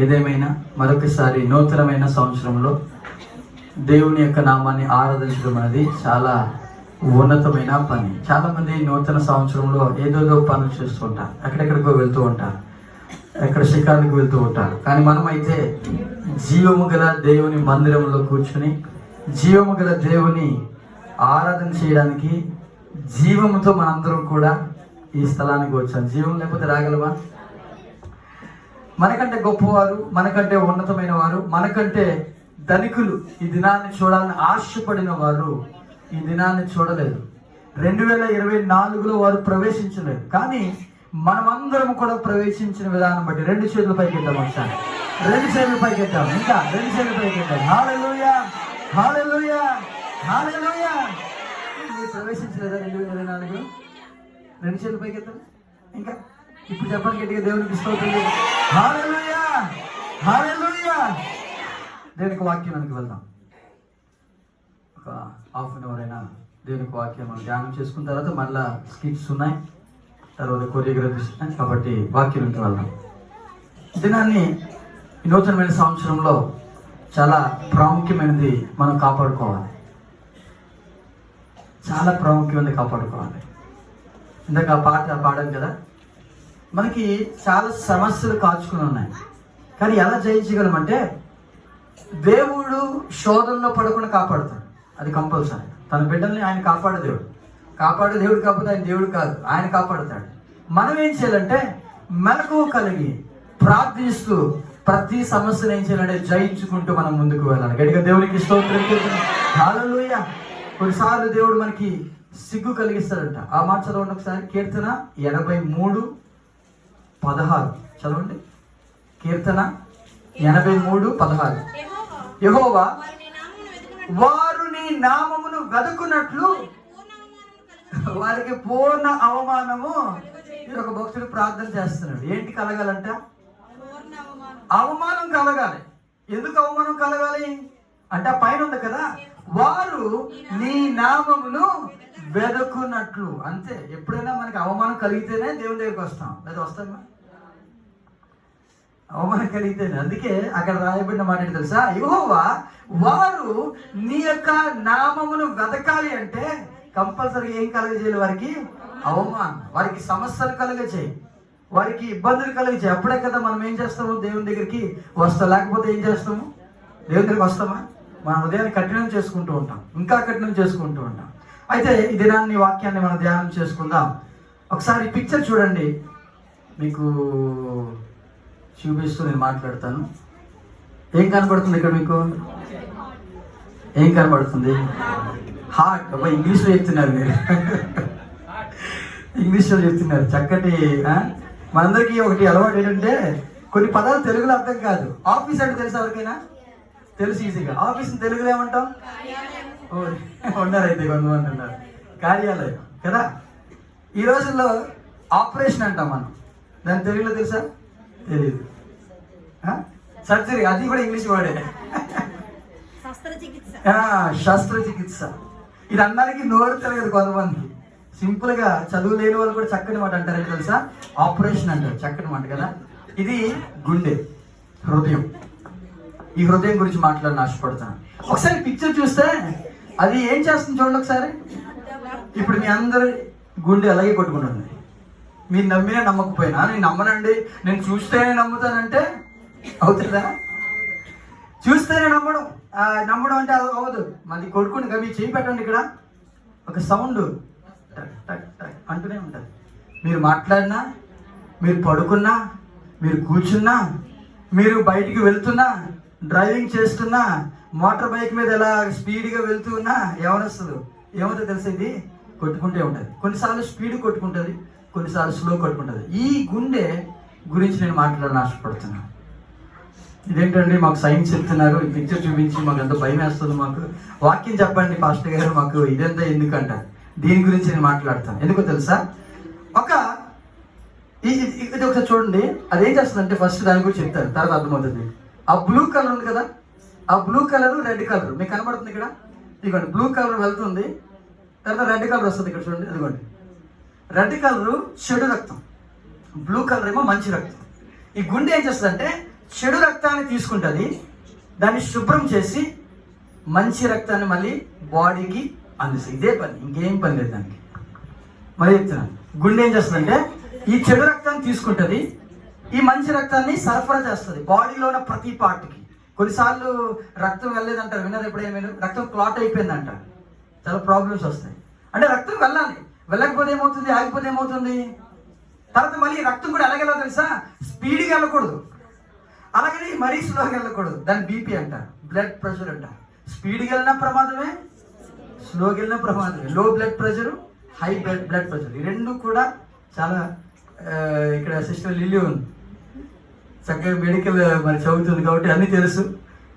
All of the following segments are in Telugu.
ఏదేమైనా మరొకసారి నూతనమైన సంవత్సరంలో దేవుని యొక్క నామాన్ని ఆరాధించడం అనేది చాలా ఉన్నతమైన పని. చాలామంది నూతన సంవత్సరంలో ఏదోదో పనులు చేస్తూ ఉంటారు, ఎక్కడెక్కడికో వెళ్తూ ఉంటారు, ఎక్కడ షికారులకు వెళ్తూ ఉంటారు. కానీ మనమైతే జీవము గల దేవుని మందిరంలో కూర్చుని జీవము గల దేవుని ఆరాధన చేయడానికి జీవముతో మనందరం కూడా ఈ స్థలానికి వచ్చాం. జీవం లేకపోతే రాగలమా? మనకంటే గొప్పవారు, మనకంటే ఉన్నతమైన వారు, మనకంటే ధనికులు ఈ దినాన్ని చూడాలని ఆశపడిన వారు ఈ దినాన్ని చూడలేదు. 2024లో వారు ప్రవేశించలేదు. కానీ మనమందరం కూడా ప్రవేశించిన విధానం బట్టి 2 చేతుల పైకి ఎత్తాం. ఒకసారి 2 చేతుల పైకి ఎత్తాం, ఇంకా 2 చేతుల పైకి ఎత్తాం. హల్లెలూయా, హల్లెలూయా, హల్లెలూయా. మీరు ప్రవేశించలేదా 2024? 2 చేతుల పైకి ఎత్తాం. ఇంకా ఇప్పుడు చెప్పండి గట్టిగా, దేవునికి స్తోత్రం. హల్లెలూయా, హల్లెలూయా. దేవునికి వాక్యానికి వెళ్దాం. ఒక హాఫ్ అన్ అవర్ అయినా దేవునికి వాక్యం మనం ధ్యానం చేసుకున్న తర్వాత మళ్ళీ స్కిట్స్ ఉన్నాయి, తర్వాత కొరియోగ్రఫీస్ ఉన్నాయి. కాబట్టి వాక్యానికి వెళ్దాం. దినాన్ని నూతనమైన సంవత్సరంలో చాలా ప్రాముఖ్యమైనది మనం కాపాడుకోవాలి. చాలా ప్రాముఖ్యమైనది కాపాడుకోవాలి. ఇందాక పాట పాడాం కదా, మనకి చాలా సమస్యలు కాచుకుని ఉన్నాయి. కానీ ఎలా జయించగలమంటే దేవుడు శోధనలో పడకుండా కాపాడుతాడు. అది కంపల్సరీ. తన బిడ్డల్ని ఆయన కాపాడే దేవుడు కాకపోతే ఆయన దేవుడు కాదు, ఆయన కాపాడుతాడు. మనం ఏం చేయాలంటే మెలకువ కలిగి ప్రార్థిస్తూ ప్రతి సమస్యను ఏం చేయాలంటే జయించుకుంటూ మనం ముందుకు వెళ్ళాలి. గట్టిగా దేవునికి స్తోత్రం. హల్లెలూయా. కొన్నిసార్లు దేవుడు మనకి సిగ్గు కలిగిస్తాడంట. ఆ మాట చదవండి ఒకసారి. కీర్తన 83:16 చదవండి. కీర్తన 83:16. యెహోవా వారు నీ నామమును వెదుకున్నట్లు వారికి పూర్ణ అవమానము. ఇది ఒక భక్తుడు ప్రార్థన చేస్తున్నాడు. ఏంటి కలగాలంట? అవమానం కలగాలి. ఎందుకు అవమానం కలగాలి అంటే ఆ పైన ఉంది కదా, వారు నీ నామమును వెదుకున్నట్లు. అంతే. ఎప్పుడైనా మనకి అవమానం కలిగితేనే దేవుని దగ్గరికి వస్తాం, లేదా వస్తామా? అవమానం కలిగితేనే. అందుకే అక్కడ రాయబడిన మాట ఏంటి తెలుసా? యెహోవా వారు నీ యొక్క నామమును వెతకాలి అంటే కంపల్సరీగా ఏం కలగజేయాలి? వారికి అవమానం, వారికి సమస్యలు కలగజేయి, వారికి ఇబ్బందులు కలిగించాయి. అప్పుడే కదా మనం ఏం చేస్తాము? దేవుని దగ్గరికి వస్తాం. లేకపోతే ఏం చేస్తాము? దేవుని దగ్గరికి వస్తామా? మన హృదయాన్ని కఠినం చేసుకుంటూ ఉంటాం, ఇంకా కఠినం చేసుకుంటూ ఉంటాం. అయితే ఈ దినాన్ని వాక్యాన్ని మనం ధ్యానం చేసుకుందాం. ఒకసారి పిక్చర్ చూడండి, మీకు చూపిస్తూ నేను మాట్లాడతాను. ఏం కనబడుతుంది ఇక్కడ మీకు? ఏం కనబడుతుంది? హార్ట్. అబ్బాయి ఇంగ్లీష్లో చెప్తున్నారు మీరు, ఇంగ్లీష్లో చెప్తున్నారు. చక్కటి. మనందరికీ ఒకటి అలవాటు ఏంటంటే కొన్ని పదాలు తెలుగులో అర్థం కాదు. ఆఫీస్ అంటే తెలుసు ఎవరికైనా? తెలుసు ఈజీగా. ఆఫీస్ని తెలుగులో ఏమంటాం? ఉన్నారైతే కొంతమంది ఉన్నారు. కార్యాలయం కదా. ఈ రోజుల్లో ఆపరేషన్ అంటాం మనం. దాని తెలుగులో తెలుసా? తెలీదు. సర్జరీ, అది కూడా ఇంగ్లీష్ వర్డే. శస్త్రచికిత్స. ఇది అందరికీ నోరు తెలియదు కొంతమంది. సింపుల్ గా చదువు లేని వాళ్ళు కూడా చక్కని మాట అంటారు. తెలుసా? ఆపరేషన్ అంటారు. చక్కని మాట కదా. ఇది గుండె, హృదయం. ఈ హృదయం గురించి మాట్లాడాలని ఆశపడతాను. ఒకసారి పిక్చర్ చూస్తే అది ఏం చేస్తుంది చూడండి ఒకసారి. ఇప్పుడు మీ అందరి గుండె అలాగే కొట్టుకుంటుంది. మీరు నమ్మినా నమ్మకపోయినా, నేను నమ్మనండి, నేను చూస్తేనే నమ్ముతానంటే అవుతుందా? చూస్తేనే నమ్మడం అంటే అవ్వదు. మాది కొడుకుని మీరు చేయి పెట్టండి, ఇక్కడ ఒక సౌండ్ టక్ టక్ టక్ అంటూనే ఉంటుంది. మీరు మాట్లాడినా, మీరు పడుకున్నా, మీరు కూర్చున్నా, మీరు బయటికి వెళ్తున్నా, డ్రైవింగ్ చేస్తున్నా, మోటార్ బైక్ మీద ఎలా స్పీడ్గా వెళ్తూ ఉన్నా ఏమనొస్తుంది? ఏమవుతుందో తెలుసా? ఇది కొట్టుకుంటే ఉంటుంది. కొన్నిసార్లు స్పీడ్ కొట్టుకుంటుంది, కొన్నిసార్లు స్లో కొట్టుకుంటుంది. ఈ గుండె గురించి నేను మాట్లాడాలని ఆశపడుతున్నాను. ఇదేంటండి మాకు సైన్స్ చెప్తున్నారు, ఈ పిక్చర్ చూపించి మాకు ఎంత భయం వేస్తుంది. మాకు వాక్యం చెప్పండి పాస్టర్ గారు, మాకు ఇదంతా ఎందుకంట. దీని గురించి నేను మాట్లాడతాను. ఎందుకో తెలుసా? ఇది ఒకసారి చూడండి. అదేం చేస్తుందంటే ఫస్ట్ దాని గురించి చెప్తారు, తర్వాత అర్థమవుతుంది. ఆ బ్లూ కలర్ ఉంది కదా, ఆ బ్లూ కలర్ రెడ్ కలర్ మీకు కనబడుతుంది ఇక్కడ. ఇదిగోండి, బ్లూ కలర్ వెళ్తుంది, తర్వాత రెడ్ కలర్ వస్తుంది. ఇక్కడ చూడండి, ఇదిగోండి. రెడ్ కలరు చెడు రక్తం, బ్లూ కలర్ ఏమో మంచి రక్తం. ఈ గుండె ఏం చేస్తుందంటే చెడు రక్తాన్ని తీసుకుంటుంది, దాన్ని శుభ్రం చేసి మంచి రక్తాన్ని మళ్ళీ బాడీకి అందిస్తుంది. ఇదే పని, ఇంకేం పని లేదు దానికి. మరి చెప్తున్నాను, గుండె ఏం చేస్తుందంటే ఈ చెడు రక్తాన్ని తీసుకుంటుంది, ఈ మంచి రక్తాన్ని సరఫరా చేస్తుంది బాడీలో ఉన్న ప్రతి పార్ట్కి. కొన్నిసార్లు రక్తం వెళ్ళలేదంటారు, విన్నారు ఎప్పుడేమైనా? రక్తం క్లాట్ అయిపోయిందంట, చాలా ప్రాబ్లమ్స్ వస్తాయి. అంటే రక్తం వెళ్ళాలి, వెళ్ళకపోతే ఏమవుతుంది, ఆగిపోతే ఏమవుతుంది? తర్వాత మళ్ళీ రక్తం కూడా ఎలాగెళ్ళో తెలుసా? స్పీడ్గా వెళ్ళకూడదు, అలాగని మరీ స్లోగా వెళ్ళకూడదు. దాన్ని బీపీ అంటారు, బ్లడ్ ప్రెషర్ అంటారు. స్పీడ్గా వెళ్ళిన ప్రమాదమే, స్లోగా వెళ్ళిన ప్రమాదమే. లో blood pressure, high blood pressure, ఈ రెండు కూడా చాలా. ఇక్కడ సిస్టర్ లిల్లీ ఉంది, చక్కగా మెడికల్ మరి చదువుతుంది కాబట్టి అన్నీ తెలుసు.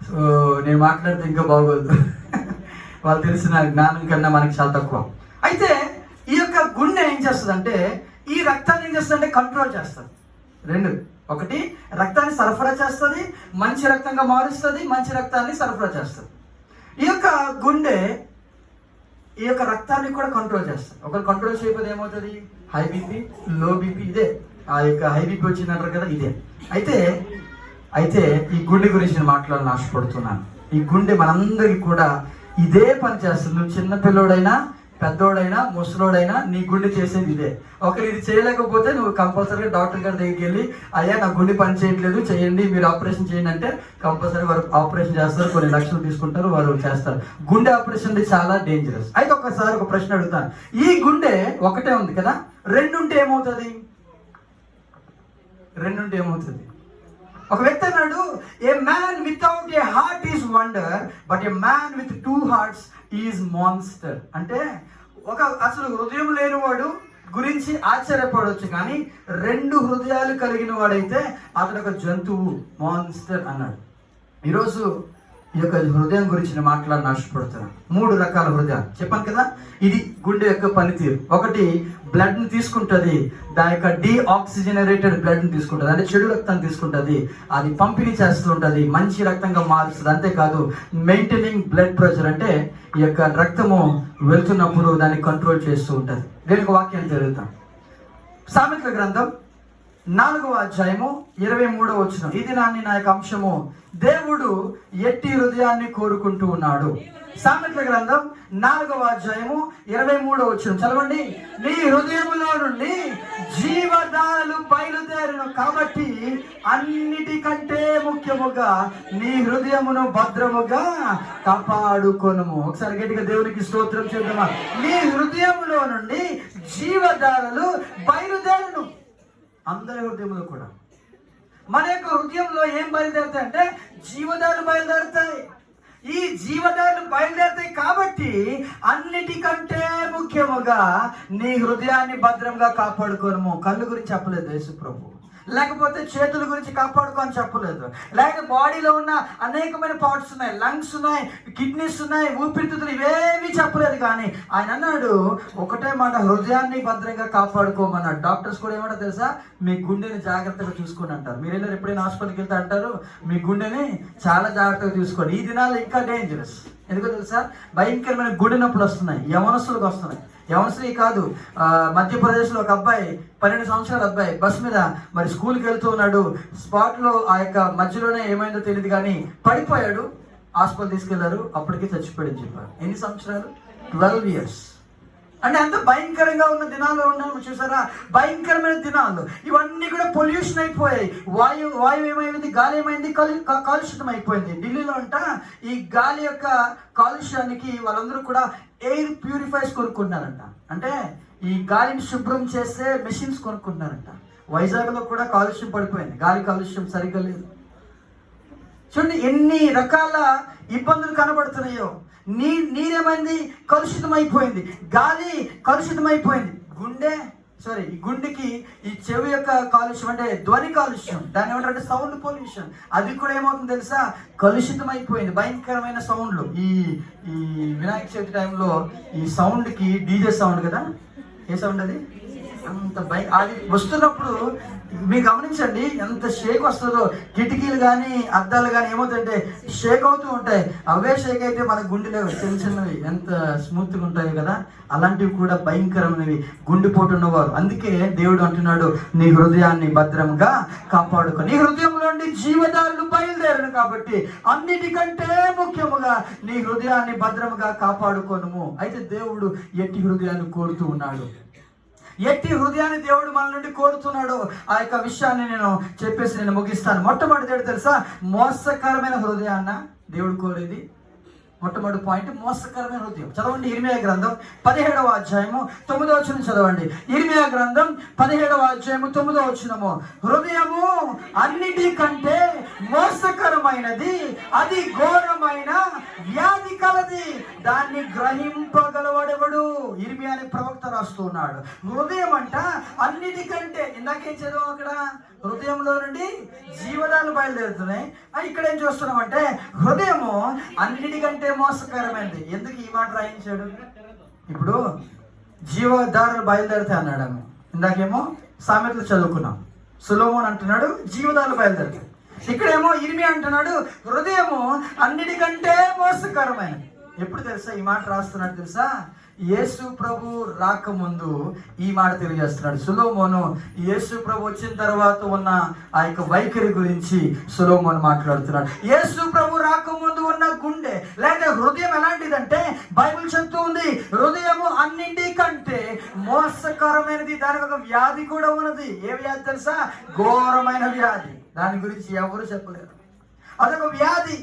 సో నేను మాట్లాడితే ఇంకా బాగోదు, వాళ్ళు తెలిసిన జ్ఞానం కన్నా మనకి చాలా తక్కువ. అయితే ఈ యొక్క గుండె ఏం చేస్తుంది అంటే ఈ రక్తాన్ని ఏం చేస్తుంది అంటే కంట్రోల్ చేస్తుంది. రెండు, ఒకటి రక్తాన్ని సరఫరా చేస్తుంది, మంచి రక్తంగా మారుస్తుంది, మంచి రక్తాన్ని సరఫరా చేస్తుంది. ఈ యొక్క గుండె ఈ యొక్క రక్తాన్ని కూడా కంట్రోల్ చేస్తుంది. ఒకరు కంట్రోల్ చేయకపోతే ఏమవుతుంది? హై బీపీ, లో బీపీ, ఇదే ఆ యొక్క హై బీపీ వచ్చిందంటారు కదా, ఇదే. అయితే ఈ గుండె గురించి నేను మాట్లాడాలని ఆశపడుతున్నాను. ఈ గుండె మనందరికీ కూడా ఇదే పని చేస్తుంది. నువ్వు చిన్న పిల్లోడైనా, పెద్దోడైనా, ముసలోడైనా నీ గుండె చేసేది ఇదే. ఒకరు ఇది చేయలేకపోతే నువ్వు కంపల్సరీగా డాక్టర్ గారి దగ్గరికి వెళ్ళి, అయ్యా నా గుండె పని చేయట్లేదు, చేయండి, మీరు ఆపరేషన్ చేయండి అంటే కంపల్సరీ వారు ఆపరేషన్ చేస్తారు, కొన్ని లక్షలు తీసుకుంటారు, వారు చేస్తారు. గుండె ఆపరేషన్ చాలా డేంజరస్. అయితే ఒకసారి ఒక ప్రశ్న అడుగుతాను, ఈ గుండె ఒకటే ఉంది కదా, రెండుంటే ఏమవుతుంది? ఒక వ్యక్తి అన్నాడు, ఏ man without a heart is wonder, but A man with 2 hearts is monster. అంటే అసలు హృదయం లేనివాడు గురించి ఆశ్చర్యపడవచ్చు, కానీ 2 హృదయాలు కలిగిన వాడైతే అతడు ఒక జంతువు, మాన్స్టర్ అన్నాడు. ఈరోజు ఈ యొక్క హృదయం గురించి నేను మాట్లాడాలని ఆశపడుతున్నాను. 3 రకాల హృదయాలు చెప్పాను కదా. ఇది గుండె యొక్క పనితీరు. ఒకటి బ్లడ్ని తీసుకుంటుంది, దాని యొక్క డీఆక్సిజనరేటెడ్ బ్లడ్ని తీసుకుంటుంది, అంటే చెడు రక్తాన్ని తీసుకుంటుంది, అది పంపిణీ చేస్తుంటుంది, మంచి రక్తంగా మారుస్తుంది. అంతేకాదు మెయింటైనింగ్ బ్లడ్ ప్రెషర్, అంటే ఈ యొక్క రక్తము వెళ్తున్నప్పుడు దాన్ని కంట్రోల్ చేస్తూ ఉంటుంది. దీనికి వాక్యం జరుగుతాం. సామెతల గ్రంథం 4వ అధ్యాయము 23వ వచనం. ఇది నా యొక్క అంశము, దేవుడు ఎట్టి హృదయాన్ని కోరుకుంటూ ఉన్నాడు. సామెతల గ్రంథం 4వ అధ్యాయము 23వ వచనం చదవండి. నీ హృదయములో నుండి జీవధారలు బయలుదేరును, కాబట్టి అన్నిటికంటే ముఖ్యముగా నీ హృదయమును భద్రముగా కాపాడుకొనుము. ఒకసారి గట్టిగా దేవునికి స్తోత్రం చేద్దామా. నీ హృదయములో నుండి జీవధారలు బయలుదేరును. అందరి హృదయంలో కూడా, మన యొక్క హృదయంలో ఏం బయలుదేరుతాయి అంటే జీవధారలు బయలుదేరుతాయి. ఈ జీవధారలు బయలుదేరుతాయి కాబట్టి అన్నిటికంటే ముఖ్యముగా నీ హృదయాన్ని భద్రంగా కాపాడుకోను. కళ్ళు గురించి చెప్పలేదు యేసు ప్రభు, లేకపోతే చేతుల గురించి కాపాడుకోని చెప్పలేదు, లేకపోతే బాడీలో ఉన్న అనేకమైన పార్ట్స్ ఉన్నాయి, లంగ్స్ ఉన్నాయి, కిడ్నీస్ ఉన్నాయి, ఊపిరితిత్తులు, ఇవేవి చెప్పలేదు. కానీ ఆయన అన్నాడు ఒకటే మాట, హృదయాన్ని భద్రంగా కాపాడుకోమన్నాడు. డాక్టర్స్ కూడా ఏమంటారు తెలుసా? మీ గుండెని జాగ్రత్తగా చూసుకోండి అంటారు. మీరు వెళ్ళారు ఎప్పుడైనా హాస్పిటల్కి వెళ్తే అంటారు మీ గుండెని చాలా జాగ్రత్తగా చూసుకోండి. ఈ దినాల్లో ఇంకా డేంజరస్. ఎందుకో తెలుసా? భయంకరమైన గుండె నొప్పులు వస్తున్నాయి, యవనస్తులకు వస్తున్నాయి. యవనశ్రీ కాదు, మధ్యప్రదేశ్లో ఒక అబ్బాయి, 12 సంవత్సరాల అబ్బాయి బస్ మీద మరి స్కూల్కి వెళ్తూ ఉన్నాడు. స్పాట్లో ఆ యొక్క మధ్యలోనే ఏమైందో తెలియదు కానీ పడిపోయాడు. హాస్పిటల్ తీసుకెళ్లారు, అప్పటికే చచ్చిపోయాడని చెప్పారు. ఎన్ని సంవత్సరాలు? 12 years. అంటే అంత భయంకరంగా ఉన్న దినాల్లో ఉన్నాము చూసారా, భయంకరమైన దినాల్లో. ఇవన్నీ కూడా పొల్యూషన్ అయిపోయాయి. వాయువు ఏమైంది, గాలి ఏమైంది, కాలుష్యం అయిపోయింది. ఢిల్లీలో అంట ఈ గాలి యొక్క కాలుష్యానికి వాళ్ళందరూ కూడా ఎయిర్ ప్యూరిఫైర్స్ కొనుక్కుంటున్నారంట. అంటే ఈ గాలిని శుభ్రం చేసే మెషిన్స్ కొనుక్కుంటున్నారంట. వైజాగ్లో కూడా కాలుష్యం పడిపోయింది, గాలి కాలుష్యం సరిగ్గా లేదు. చూడండి ఎన్ని రకాల ఇబ్బందులు కనబడుతున్నాయో. నీరేమైంది, కలుషితం అయిపోయింది, గాలి కలుషితం అయిపోయింది, ఈ గుండెకి ఈ చెవి యొక్క కాలుష్యం, అంటే ధ్వని కాలుష్యం, దాన్ని ఏమంటారంటే సౌండ్ పొల్యూషన్, అది కూడా ఏమవుతుంది తెలుసా, కలుషితం అయిపోయింది. భయంకరమైన సౌండ్లు. ఈ వినాయక చవితి టైంలో ఈ సౌండ్కి డీజే సౌండ్ కదా, ఏ సౌండ్ అది? అంత అది వస్తున్నప్పుడు మీరు గమనించండి ఎంత షేక్ వస్తుందో. కిటికీలు కానీ అద్దాలు కానీ ఏమవుతుందంటే షేక్ అవుతూ ఉంటాయి. అవే షేక్ అయితే మన గుండెలో చిన్న చిన్నవి ఎంత స్మూత్గా ఉంటాయి కదా, అలాంటివి కూడా భయంకరమైనవి గుండెపోటున్నవారు. అందుకే దేవుడు అంటున్నాడు, నీ హృదయాన్ని భద్రంగా కాపాడుకో. నీ హృదయంలోని జీవదారులు బయలుదేరను కాబట్టి అన్నిటికంటే ముఖ్యముగా నీ హృదయాన్ని భద్రంగా కాపాడుకోను. అయితే దేవుడు ఎట్టి హృదయాన్ని కోరుతూ ఉన్నాడు. ఎట్టి హృదయాన్ని దేవుడు మన నుండి కోరుతున్నాడు. ఆ యొక్క విషయాన్ని నేను చెప్పేసి నేను ముగిస్తాను. మొట్టమొదటి తెలుసా, మోసకరమైన హృదయాన్న దేవుడు కోరేది. మొట్టమొదటి పాయింట్ మోసకరమైన హృదయం. చదవండి ఇర్మియా గ్రంథం 17వ అధ్యాయము 9వ వచనం చదవండి. ఇర్మియా గ్రంథం 17వ అధ్యాయము 9వ వచనము, హృదయము అన్నిటికంటే మోసకరమైనది, అది ఘోరమైన వ్యాధి కలది, దాన్ని గ్రహింపగలవాడెవడు. ఇర్మియా అనే ప్రవక్త రాస్తున్నాడు. హృదయం అంట అన్నిటికంటే, ఇందాకేం చదువు అక్కడ, హృదయంలో నుండి జీవనాలు బయలుదేరుతున్నాయి. ఇక్కడ ఏం చూస్తున్నామంటే హృదయము అన్నిటికంటే మోసకరమైనది. ఎందుకు ఈ మాట రాయించాడు? ఇప్పుడు జీవధారలు బయలుదేరితే అన్నాడు. ఇందాకేమో సామెతలు చదువుకున్నాం. సొలొమోను అంటున్నాడు జీవధారలు బయలుదేరుతాయి. ఇక్కడేమో ఇర్మియా అంటున్నాడు హృదయము అన్నిటికంటే మోసకరమైనది. ఎప్పుడు తెలుసా ఈ మాట రాస్తున్నాడు తెలుసా? యేసు ప్రభు రాకముందు ఈ మాట తెలియజేస్తున్నాడు. సొలొమోను యేసు ప్రభు వచ్చిన తర్వాత ఉన్న ఆ యొక్క వైఖరి గురించి సొలొమోను మాట్లాడుతున్నాడు. యేసు ప్రభు రాకముందు ఉన్న గుండె లేక హృదయం ఎలాంటిదంటే బైబిల్ చెప్తూ ఉంది, హృదయము అన్నింటికంటే మోసకరమైనది. దానికి ఒక వ్యాధి కూడా ఉన్నది. ఏ వ్యాధి తెలుసా? ఘోరమైన వ్యాధి. దాని గురించి ఎవరు చెప్పలేరు. అదొక వ్యాధి.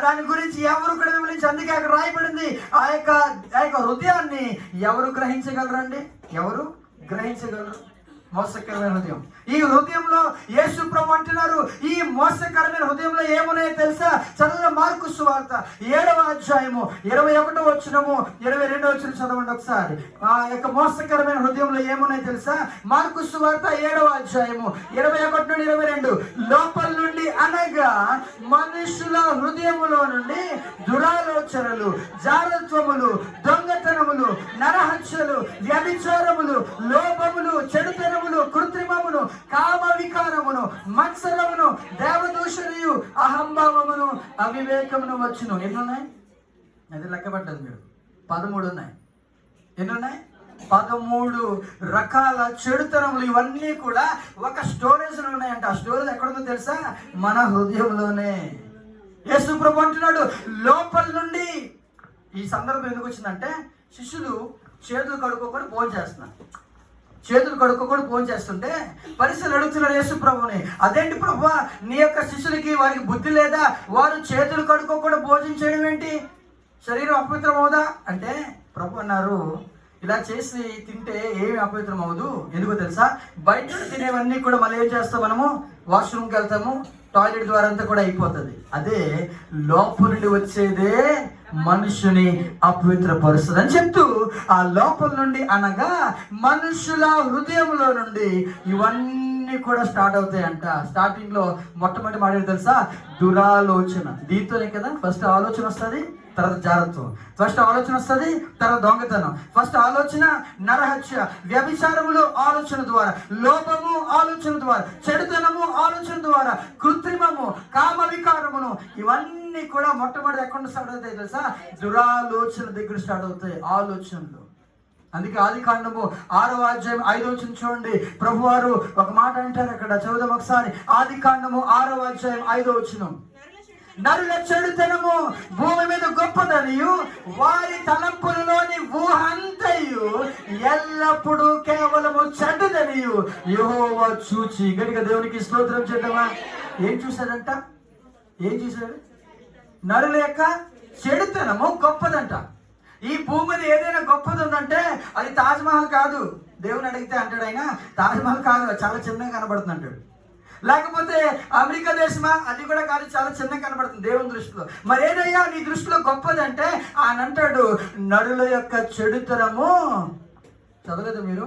దాని గురించి ఎవరు కూడా వివరించి, అందుకే అక్కడ రాయబడింది ఆ యొక్క హృదయాన్ని ఎవరు గ్రహించగలరండి? ఎవరు గ్రహించగలరు? మోసకరమైన హృదయం. ఈ హృదయంలో యేసు ప్రభు అంటున్నారు, ఈ మోసకరమైన హృదయంలో ఏమున్నాయో తెలుసా? చదువు మార్కు సువార్త 7వ అధ్యాయము 21వ వచనము 22వ వచనం చదవండి ఒకసారి. ఆ యొక్క మోసకరమైన హృదయంలో ఏమున్నాయో తెలుసా? మార్కు సువార్త 7వ అధ్యాయము 21 నుండి 22, లోపల నుండి అనగా మనుషుల హృదయములో నుండి దురాలోచనలు, జారత్వములు, దొంగతనములు, నరహత్యలు, వ్యభిచారములు, లోపములు, చెడుతనములు, కృత్రిమమును, కామ వికారమును, మత్సరమును, దేవదూషణయు, అహంభావమును, అవివేకమును వచ్చును. ఎన్నున్నాయి? అది లెక్కపడ్డది మీరు. 13 ఉన్నాయి. ఎన్నున్నాయి? 13 రకాల చెడుతనములు. ఇవన్నీ కూడా ఒక స్టోరేజ్ లో ఉన్నాయంట. ఆ స్టోరేజ్ ఎక్కడుందో తెలుసా? మన హృదయంలోనే. యేసు ప్రభు అంటున్నాడు లోపల నుండి. ఈ సందర్భం ఎందుకు వచ్చిందంటే శిష్యులు చేతులు కడుక్కోకుండా భోజనం చేస్తున్నారు. చేతులు కడుక్కోకుండా భోజనం చేస్తుంటే పరిస్థితులు అడుగుతున్నారు యేసు ప్రభుని, అదేంటి ప్రభు, నీ యొక్క శిష్యులకి వారికి బుద్ధి లేదా? వారు చేతులు కడుక్కోకుండా భోజనం చేయడం ఏంటి? శరీరం అపవిత్రం అవుదా అంటే ప్రభు అన్నారు, ఇలా చేసి తింటే ఏమి అపవిత్రం అవ్వదు. ఎందుకో తెలుసా? బయట తినేవన్నీ కూడా మళ్ళీ ఏం చేస్తాం, మనము వాష్రూమ్కి వెళ్తాము, టాయిలెట్ ద్వారా అంతా కూడా అయిపోతుంది. అదే లోపల నుండి వచ్చేదే మనుషుని అపవిత్రపరుస్తుంది అని చెప్తూ, ఆ లోపల నుండి అనగా మనుషుల హృదయంలో నుండి ఇవన్నీ కూడా స్టార్ట్ అవుతాయంట. స్టార్టింగ్ లో మొట్టమొదటి మాట తెలుసా? దురాలోచన. దీంతోనే కదా ఫస్ట్ ఆలోచన వస్తుంది, తర్వాత జాగ్రత్త. ఫస్ట్ ఆలోచన వస్తుంది, తర్వాత దొంగతనం. ఫస్ట్ ఆలోచన నరహత్య, వ్యభిచారములు ఆలోచన ద్వారా, లోపము ఆలోచన ద్వారా, చెడుతనము ఆలోచన ద్వారా, కృత్రిమము, కామ వికారమును, ఇవన్నీ కూడా మొట్టమొదటి ఎక్కడ స్టార్ట్ అవుతాయి తెలుసా? దురాలోచన దగ్గర స్టార్ట్ అవుతాయి ఆలోచనలు. అందుకే ఆదికాండము 6వ అధ్యాయం 5వ వచనం చూడండి. ప్రభువారు ఒక మాట అంటారు అక్కడ, చదువుదాం ఒకసారి. ఆదికాండము 6వ అధ్యాయం 5వ వచనం, నరుల చెడుతనము భూమి మీద గొప్పదనియు వారి తలంపులలోని ఊహ అంతయు ఎల్లప్పుడూ కేవలము చెడ్డదనియు యెహోవా చూచి. గట్టిగా దేవునికి స్తోత్రం చేద్దామా? ఏం చూశాడంట? ఏం చూశాడు? నరుల యొక్క చెడుతనము గొప్పదంట. ఈ భూమి మీద ఏదైనా గొప్పది ఉందంటే అది తాజ్మహల్ కాదు. దేవుని అడిగితే అంటాడు ఆయన, తాజ్మహల్ కాదు, చాలా చిన్నగా కనబడుతుంది అంటాడు. లేకపోతే అమెరికా దేశమా? అది కూడా కాదు, చాలా చిన్నగా కనబడుతుంది దేవుని దృష్టిలో. మరి ఏదయ్యా నీ దృష్టిలో గొప్పదంటే ఆయన అంటాడు నరుల యొక్క చెడుతనము. చదవలేదు మీరు?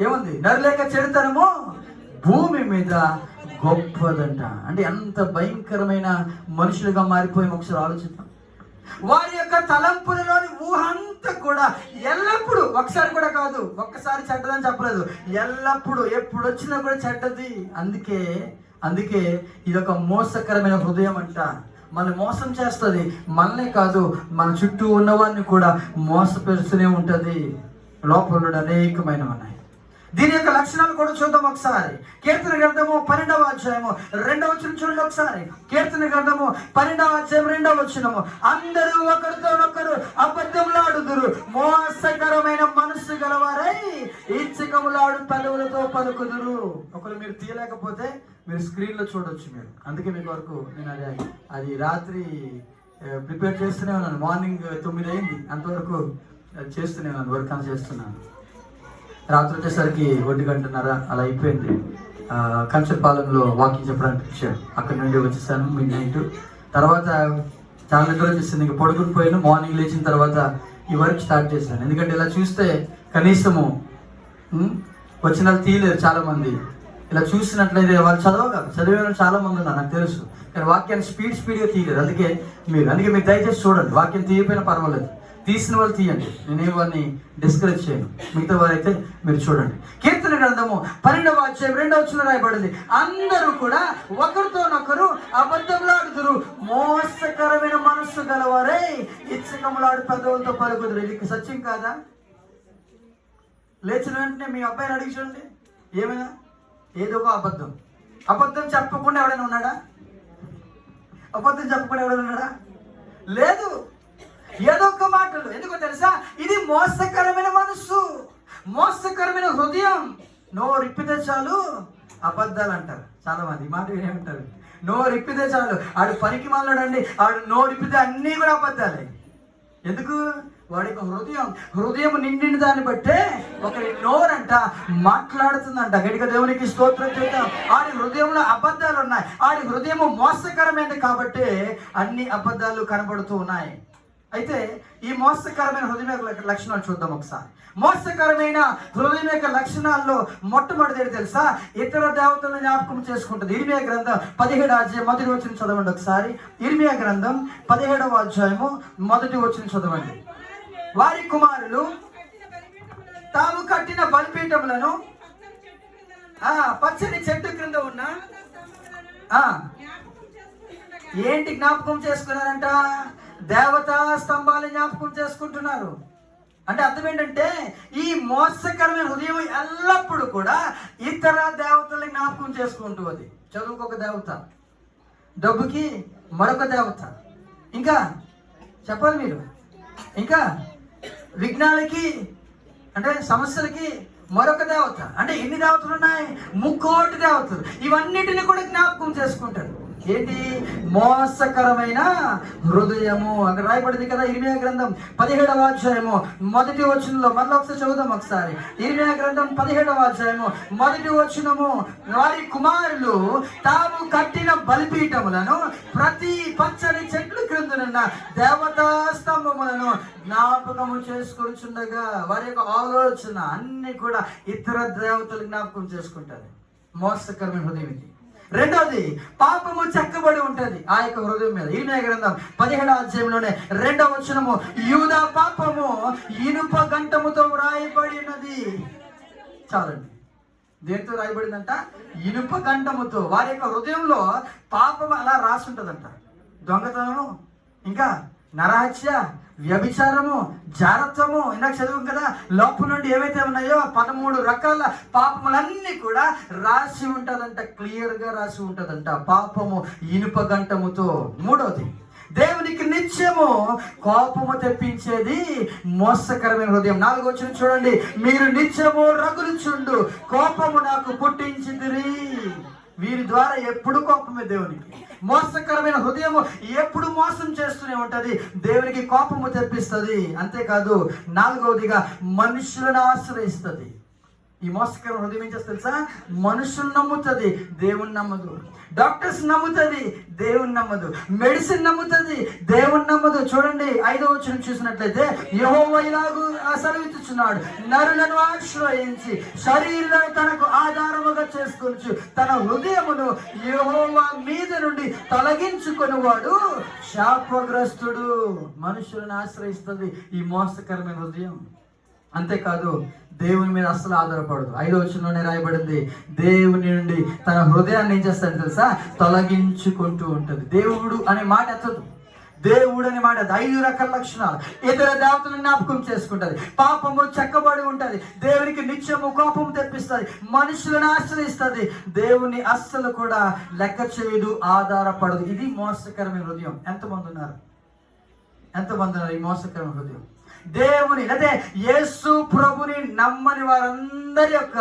ఏముంది? నరుల యొక్క చెడుతనము భూమి మీద గొప్పదంట. అంటే ఎంత భయంకరమైన మనుషులుగా మారిపోయి ఒకసారి ఆలోచిద్దాం. వారి యొక్క తలంపులలోని ఊహ అంతా కూడా ఎల్లప్పుడూ, ఒకసారి కూడా కాదు, ఒక్కసారి చెడ్డదని చెప్పలేదు, ఎల్లప్పుడూ ఎప్పుడు వచ్చినా కూడా చెడ్డది. అందుకే ఇది ఒక మోసకరమైన హృదయం అంట. మన మోసం చేస్తుంది, మననే కాదు మన చుట్టూ ఉన్నవారిని కూడా మోసపరుస్తూనే ఉంటుంది. లోపల అనేకమైన ఉన్నాయి. దీని యొక్క లక్షణాలు కూడా చూద్దాం ఒకసారి. కీర్తన గ్రంథము 12వ అధ్యాయము 2వ వచనం చూడండి ఒకసారి. కీర్తన గ్రంథము 12వ అధ్యాయం 2వ వచనము, అందరూ ఒకరితోనొకరు అబద్ధములాడుదురు, మోసకరమైన మనస్సు గలవారై ఇచ్చకములాడు పెదవులతో పలుకుదురు. ఒకరు మీరు తీయలేకపోతే మీరు స్క్రీన్లో చూడొచ్చు మీరు. అందుకే మీకు వరకు నేను అది రాత్రి ప్రిపేర్ చేస్తూనే ఉన్నాను. మార్నింగ్ 9 అయింది, అంతవరకు చేస్తూనే ఉన్నాను, వర్క్ అని చేస్తున్నాను. రాత్రి వచ్చేసరికి 1:30 అలా అయిపోయింది. కంచపాలెంలో వాకింగ్ చెప్పడానికి వచ్చాను. అక్కడి నుండి వచ్చేసాను మిడ్నైట్. తర్వాత చాలా నిద్ర వచ్చేసింది, ఇంకా పడుకుని పోయాను. మార్నింగ్ లేచిన తర్వాత ఈ వర్క్ స్టార్ట్ చేశాను. ఎందుకంటే ఇలా చూస్తే కనీసము వచ్చిన వాళ్ళు తీయలేరు చాలామంది. ఇలా చూసినట్లయితే వాళ్ళు చదివే వాళ్ళు చాలా మంది ఉన్నారు నాకు తెలుసు, కానీ వాక్యాన్ని స్పీడ్గా తీయలేదు. అందుకే మీరు దయచేసి చూడండి. వాక్యం తీయకపోయినా పర్వాలేదు, తీసిన వాళ్ళు తీయండి, నేనేం వారిని డిస్కరేజ్ చేయను. మిగతా వారైతే మీరు చూడండి. కీర్తన గ్రంథము 12వ అధ్యాయం 2వ వచనంలో రాయబడింది, అందరూ కూడా ఒకరితోనొకరు అబద్ధములాడుదురు, మోసకరమైన మనస్సు గలవారై ఇచ్చకములాడు పెదవులతో పలుకుదురు. ఇది సత్యం కాదా? లేచిన వెంటనే మీ అబ్బాయిని అడిగి చూడండి, ఏమైనా ఏదో ఒక అబద్ధం చెప్పకుండా ఎవడైనా ఉన్నాడా? లేదు. ఏదో ఒక మాటలు. ఎందుకో తెలుసా? ఇది మోసకరమైన మనస్సు, మోసకరమైన హృదయం. నోరు ఇప్పితే చాలు అబద్ధాలు అంటారు చాలా మంది. ఈ మాట వినేమంటారు, నోరు ఇప్పితే చాలు ఆడు పనికి మాట్లాడండి, ఆడు నోరు ఇప్పితే అన్నీ కూడా అబద్ధాలే. ఎందుకు? వాడి హృదయం నిండిన దాన్ని బట్టే ఒకరి నోరంట మాట్లాడుతుందంట. గట్టిగా దేవునికి స్తోత్రం చేద్దాం. ఆడి హృదయంలో అబద్ధాలు ఉన్నాయి, ఆడి హృదయము మోసకరమైనది కాబట్టి అన్ని అబద్ధాలు కనబడుతూ ఉన్నాయి. అయితే ఈ మోసకరమైన హృదయం యొక్క లక్షణాలు చూద్దాం ఒకసారి. మోసకరమైన హృదయం యొక్క లక్షణాల్లో మొట్టమొదటిది తెలుసా? ఇతర దేవతలను జ్ఞాపకం చేసుకుంటుంది. ఇర్మియా గ్రంథం 17వ అధ్యాయం 1వ వచనం చదవండి ఒకసారి. ఇర్మియా గ్రంథం 17వ అధ్యాయము 1వ వచనం చదవండి. వారి కుమారులు తాము కట్టిన బలిపీఠములను పచ్చని చెట్టు క్రింద ఉన్న ఏంటి జ్ఞాపకం చేసుకున్నారంట? దేవతా స్తంభాలు జ్ఞాపకం చేసుకుంటున్నారు. అంటే అర్థం ఏంటంటే ఈ మోసకరమైన హృదయం ఎల్లప్పుడూ కూడా ఇతర దేవతల్ని జ్ఞాపకం చేసుకుంటూ ఉంది. చదువుకు ఒక దేవత, డబ్బుకి మరొక దేవత, ఇంకా చెప్పాలి మీరు, ఇంకా విఘ్నాలకి అంటే సమస్యలకి మరొక దేవత. అంటే ఎన్ని దేవతలు ఉన్నాయి? 3 దేవతలు. ఇవన్నిటిని కూడా జ్ఞాపకం చేసుకుంటారు. ఏంటి? మోసకరమైన హృదయము. అక్కడ రాయబడింది కదా ఇర్మియా గ్రంథం 17వ అధ్యాయము 1వ వచనంలో. మళ్ళీ ఒకసారి చదువుదాం ఒకసారి. ఇర్మియా గ్రంథం 17వ అధ్యాయము 1వ వచనము, వారి కుమారులు తాము కట్టిన బలిపీఠములను ప్రతి పచ్చని చెట్లు క్రిందనున్న దేవతా స్తంభములను జ్ఞాపకము చేసుకొనిచుండగా వారి యొక్క ఆలోచన అన్ని కూడా ఇతర దేవతలు జ్ఞాపకం చేసుకుంటారు. మోసకరమైన హృదయం ఇది. రెండవది, పాపము చెక్కబడి ఉంటది ఆ యొక్క హృదయం మీద. ఇర్మియా గ్రంథం 17వ అధ్యాయంలోనే 2వ వచనము, యూదా పాపము ఇనుప గంటముతో వ్రాయబడినది. చాలండి, దేంతో రాయబడిందంట? ఇనుప గంటముతో. వారి యొక్క హృదయంలో పాపం అలా రాసి ఉంటదంట. దొంగతనము, ఇంకా నరహత్య, వ్యభిచారము, జారత్వము, ఇందాక చదువు కదా, లోపల నుండి ఏవైతే ఉన్నాయో 13 రకాల పాపములన్నీ కూడా రాసి ఉంటదంట. క్లియర్గా రాసి ఉంటదంట. పాపము ఇనుప గంటముతో. మూడవది, దేవునికి నిత్యము కోపము తెప్పించేది మోసకరమైన హృదయం. 4వ వచనం చూడండి, మీరు నిత్యము రగులుచుండు కోపము నాకు పుట్టించిందిరి. వీరి ద్వారా ఎప్పుడు కోపమే దేవునికి. మోసకరమైన హృదయము ఎప్పుడు మోసం చేస్తూనే ఉంటది, దేవునికి కోపము తెప్పిస్తుంది. అంతేకాదు 4వదిగా మనుషులను ఆశ్రయిస్తుంది. ఈ మోసకరమైన హృదయం ఏం చేస్తుంది తెలుసా? మనుషులు నమ్ముతుంది, దేవుని నమ్మదు. డాక్టర్స్ నమ్ముతుంది, దేవుని నమ్మదు. మెడిసిన్ నమ్ముతుంది, దేవుని నమ్మదు. చూడండి 5వ వచనం చూసినట్లయితే, యెహోవా ఇలాగు సెలవిచ్చుచున్నాడు, నరులను ఆశ్రయించి శరీరాన్ని తనకు ఆధారముగా చేసుకొనుచు తన హృదయమును యెహోవా మీద నుండి తొలగించుకొనివాడు శాపగ్రస్తుడు. మనుషులను ఆశ్రయిస్తుంది ఈ మోసకరమైన హృదయం. అంతేకాదు, దేవుని మీద అస్సలు ఆధారపడదు. 5వ వచనంలోనే రాయబడింది, దేవుని నుండి తన హృదయాన్ని ఏం చేస్తాడు తెలుసా? తొలగించుకుంటూ ఉంటుంది. దేవుడు అనే మాట ఎత్తదు. దేవుడు అనే మాట 5 రకాల లక్షణాలు. ఇతర దేవతలను జ్ఞాపకం చేసుకుంటుంది, పాపము చెక్కబడి ఉంటుంది, దేవునికి నిత్యము కోపం తెప్పిస్తుంది, మనుషులను ఆశ్రయిస్తుంది, దేవుని అస్సలు కూడా లెక్క చేయదు, ఆధారపడదు. ఇది మోసకరమైన హృదయం. ఎంతమంది ఉన్నారు ఈ మోసకరమైన హృదయం? దేవుని అదే యేసు ప్రభుని నమ్మని వారందరి యొక్క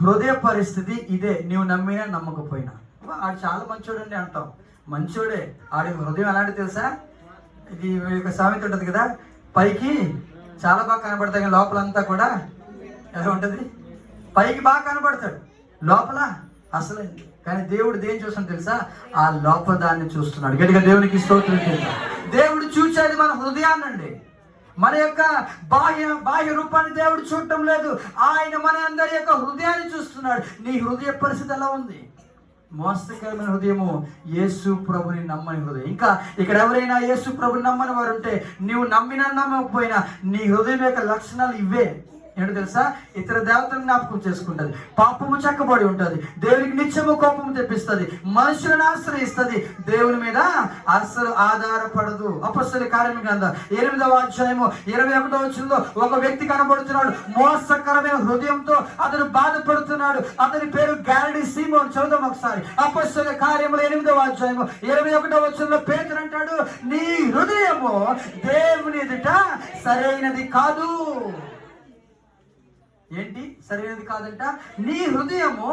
హృదయ పరిస్థితి ఇదే. నీవు నమ్మినా నమ్మకపోయినా, ఆడు చాలా మంచోడండి అంటాం, మంచోడే. ఆడి హృదయం ఎలాంటి తెలుసా? ఇది ఒక సామెత ఉంటుంది కదా, పైకి చాలా బాగా కనబడతాయి కానీ లోపలంతా కూడా ఎలా ఉంటుంది? పైకి బాగా కనబడతాడు, లోపల అసలైంది. కానీ దేవుడు దేని చూస్తాను తెలుసా? ఆ లోపల దాన్ని చూస్తున్నాడు. గట్టిగా దేవునికి స్తోత్రం చేద్దాం. దేవుడు చూసేది మన హృదయాన్నండి, మన యొక్క బాహ్య రూపాన్ని దేవుడు చూడటం లేదు. ఆయన మన అందరి యొక్క హృదయాన్ని చూస్తున్నాడు. నీ హృదయ పరిస్థితి ఎలా ఉంది? మోసకరమైన హృదయము యేసు ప్రభుని నమ్మని హృదయం. ఇంకా ఇక్కడ ఎవరైనా యేసు ప్రభుని నమ్మని వారు ఉంటే, నీవు నమ్మినా నమ్మకపోయినా నీ హృదయం యొక్క లక్షణాలు ఇవే. ఏంటో తెలుసా? ఇతర దేవతలను జ్ఞాపకం చేసుకుంటుంది, పాపము చెక్కబడి ఉంటుంది, దేవునికి నిత్యము కోపము తెప్పిస్తుంది, మనుషులను ఆశ్రయిస్తుంది, దేవుని మీద అస్సలు ఆధారపడదు. అపొస్తలుల కార్యముల గ్రంథం 8వ అధ్యాయము 21వ వచనంలో ఒక వ్యక్తి కనబడుతున్నాడు, మోసకరమైన హృదయంతో అతను బాధపడుతున్నాడు. అతని పేరు గారడీ సీమోన్. చదువుదాం ఒకసారి. అపొస్తలుల కార్యములు 8వ అధ్యాయము 21వ వచనంలో పేతురు అంటాడు, నీ హృదయము దేవుని ఎదుట సరైనది కాదు. ఏంటి సరైనది కాదంట? నీ హృదయము